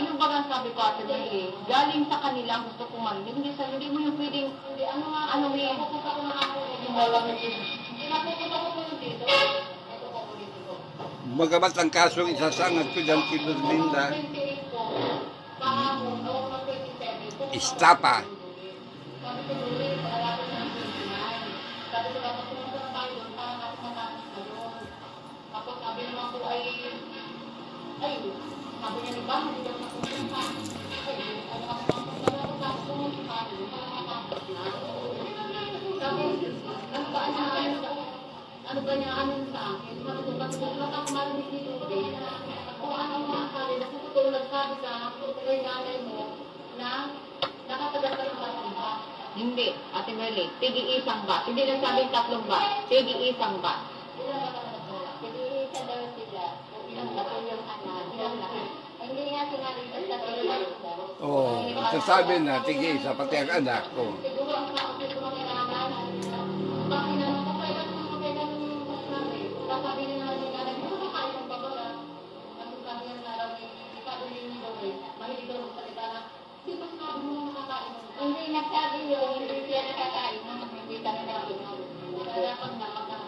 yung bagang sabi ko ate May eh, galing sa kanila ang gusto kong marinig. Hindi mo yung pwedeng, Hindi, ano nga, ano eh, napupunta ko na ako. Yung malamig Hindi napupunta ko po yun dito. Ito po po dito. bagamat ang kaso isasangat ko dyan si Berlinda, 28 po. Kahapon, noong mga 27. istapa. Sabi ko, Luis, alapin na ang 29. Sabi ko, dapat pumunta na tayo doon para natin matapos na doon. Tapos sabi naman ko ay, sabi niya ni Bang, hindi daw napupunta. Ay, ano ka naman, tapos pumunta tayo doon para matapos na. Sabi, ano ba niya ano sa akin? Sabi ko, kasi kung wala akong marinig dito, kung ano ang masabi, nakatulog nagsabi ka kay nanay mo na nakatagal ka ng basura. hindi, ate Merle, tigi-isang bat. Hindi lang sabing 3 bat, tigi-isang bat. Ilang ba ka nakatulog? Hindi isa daw sila. Ilang ba yung anak? Ilang lahat? Hindi nga sinabi sa tulog. Oh, sasabi na, tigil sa pati ang anak ko. Siguro ang tao ko kumakailangan. Bakit naman kung kailan yung boss namin? Sasabi niya naman yung nanay, hindi ko kakain ng babala. Kasi sabi niya na lang, sabi niya yung gawin. Mahilig daw magsalita na, di ba sabi mo na nakakain ng hindi nagsabi niyo, hindi siya nakakain ng hindi kami nakakain. Kaya pag nakakain.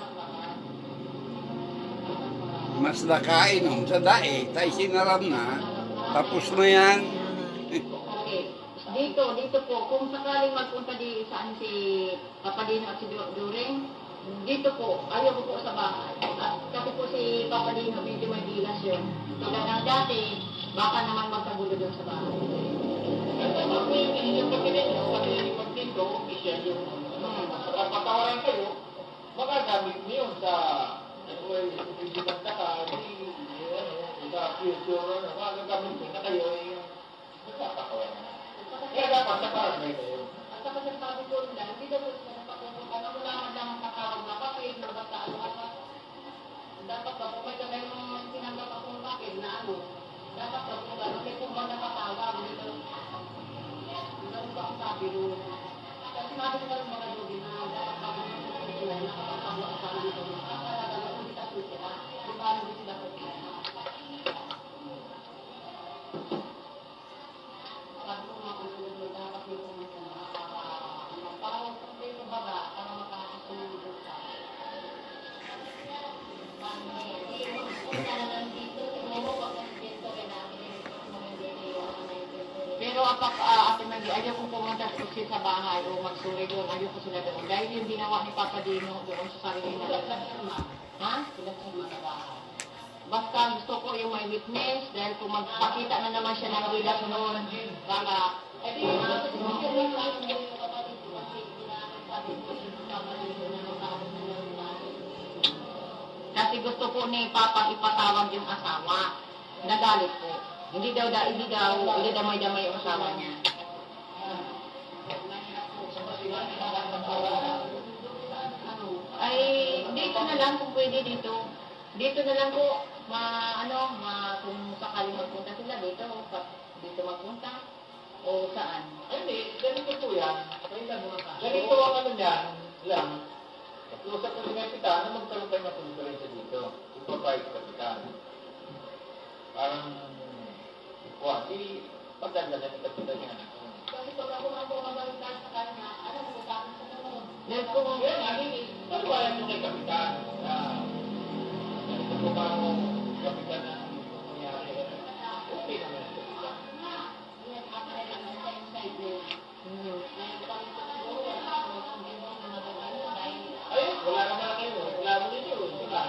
Mas nakainom sa dae, tayo sinaram na, tapos na yan. Okay. Dito po, kung sakaling magpunta di saan si Papa Dino at si During, dito po, ayaw ko po sa bahay. At kasi po si Papa Dino, medyo may bilas yun. Kaya ng dati, baka naman magkagulo doon sa bahay. Ito, yung pagkinig nyo, pati dito, official yung kapag patawaran kayo, magagamit niyo sa physical ka sa future, magagamit niyo na kayo ay magpapatawaran na. Kaya dapat nakaramay kayo. At saka sabi ko nila, hindi daw sila napakuha na wala man lang ang tatawag na papel, na basta ano ka. Dapat ba, kung may kagay mong tinanggap akong papel na ano, dapat ba, kung gano'n, may kung ba napatawag dito. Ganun ba ang sabi doon? Kasi sinabi ko rin mga doon na dapat ba kung sila nakapagpagawa sa ano dito. Ang talaga na hindi ka sila. Di ba, hindi sila ko sila. Sabi ko nga kung sila dapat yung kung sila parang kung sila baga, para makakasunod ka. Pero Ate Maggie, ayaw kong pumunta sa bahay o magsuri doon. Ayaw ko sila doon. Dahil yung ginawa ni Papa Dino doon sa sarili nila. Ha? Basta gusto ko yung may witness dahil kung magpakita na naman siya ng gilas noon, para kasi gusto po ni Papa ipatawag yung asawa. Nagalit po. Hindi daw damay-damay yung asawa niya. Ay, dito na lang kung pwede dito. Dito na lang po, kung sakaling magpunta sila dito magpunta. O saan? Hindi, ganito po yan. Ganito ang ano niyan lang. Usap ko si Kapitan na magkaroon kayo ng konferensya dito. Ipapayag sa Kapitan. Parang, di pagdadala ni Kapitan niya. Kasi pag ako ang bumabalik sa kanya, ano mo sa akin sa sunod? Dahil kung paliwalan nyo kay Kapitan na ganito po ba ako Kapitan na nangyari. Okay naman si Kapitan. Ay, wala naman na kayo. Wala mo ninyo. Diba?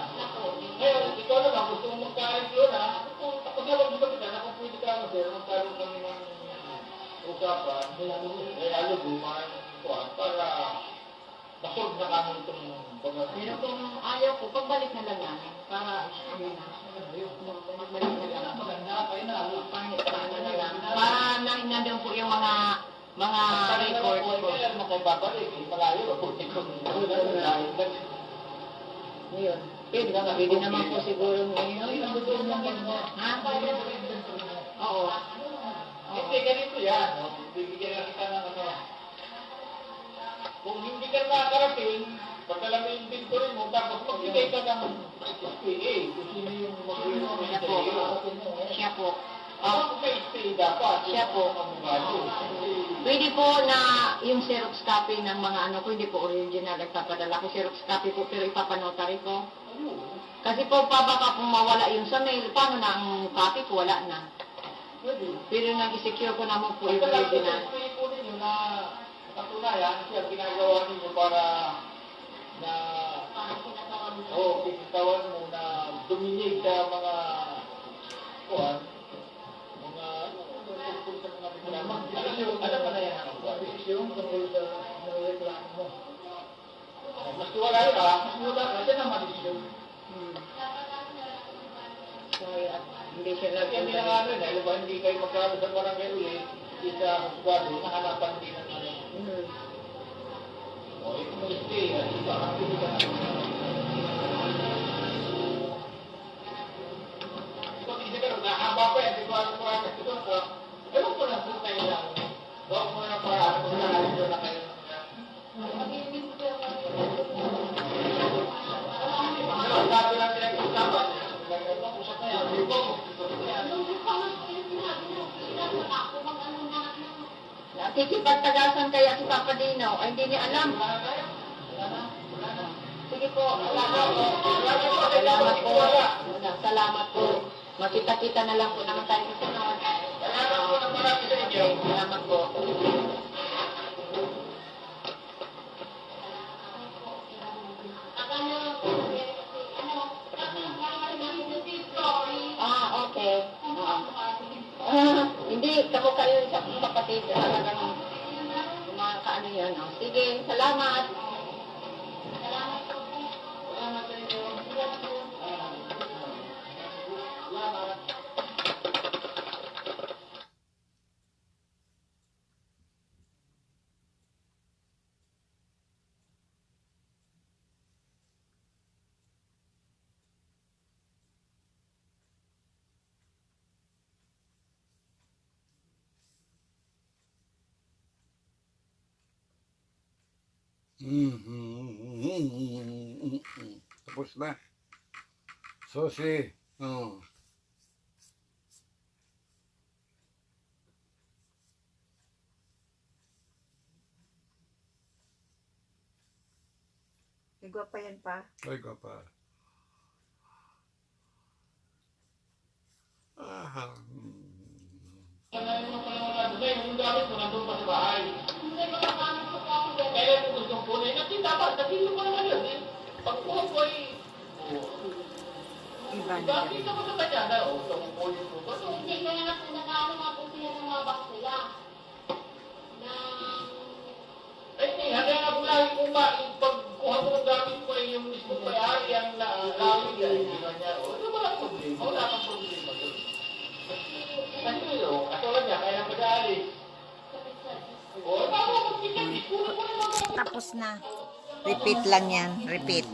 Ngayon, ikaw naman, gusto mo magkain yun, ha? Tapos alam mo ba, kung pwede ka mo, sir, magkaroon kami ng usapan, alam mo, para masolve na kami itong pagkakas. Pero kung ayaw ko, pagbalik na lang namin. Para, pagbalik na lang. Para nandun po yung mga records ko. Kaya mo kayo babalik, malayo, Ngayon, pwede naman po siguro ngayon. Ha? Oo. Hindi, ganito yan. Bibigyan na kita ng ano. Kung hindi ka makakarating, pagkala mo yung inventory mo, tapos magbigay ka ng SPA, kung sino yung mag-renovate sa iyo. Siya po. Kung may SPA dapat, Siya po. Pwede po na yung Xerox copy ng mga pwede po original nagpapadala ko Xerox copy po pero ipapanotary ko. Kasi po baka kung mawala yung sa mail, paano na ang copy ko? Wala na. Pero nag-secure ko naman po yung original. SPA po ninyo na katunayan, siya ginagawa ninyo para na pinitawan mo na dominate sa mga kuhan, mga tungkol sa mga reklamo. Alam mo na yan ang desisyon tungkol sa mga reklamo mo. Mas wala yun mas wala kasi naman desisyon. Sorry, hindi siya Kaya hindi na nga dahil ba hindi kayo magkaroon sa barangay ulit, isa husgado, nakanapan din ang ano. O, ito mo stay, iba ang pilihan. Ito, hindi ka rin, nakahaba pa yan, di ba? Ano pa, ito po, ewan ko na po kayo lang. Gawin mo na para, kung nakalit na kayo. Sabi lang pinag-usapan, usap na yan, di ba? Nakikipagtagasan kaya si Papa Dino, ay hindi niya alam. Sige po, salamat po. Salamat po. Makita-kita na lang po naman tayo sa sunod. Salamat po ng marami sa inyo. Salamat po. Okay. Hindi, kamukha yun sa kapatid. Talagang mga kaano Ayun, oh. Sige, salamat. Salamat po. Salamat sa inyo. Salamat. Tapos na. Susi. Oh. Igwa pa yan pa. Ay, pa. Ah, Yung gamit mo nandun pa sa bahay. Hindi ko nakamit ko po ako din. Kailan mo gustong kunin? At dapat, natilo pa naman yun. Pagkuha ko ay... Iba na Dati yan. ka mo sa kanya na, sa kukunin ko. Hindi ko na po nakaano nga po sila ng mga box nila. Na Ay, hindi. Handa nga po lagi kung pagkuha ko ng gamit ko ay yung mismo may-ari ang lawig ay hindi man niya. O, ito wala problema. Wala kang problema doon. Kasi yun, katulad niya, kaya mag-aalis. O, bago ko, kunin ko na mga Tapos na. Repeat lang yan. Repeat.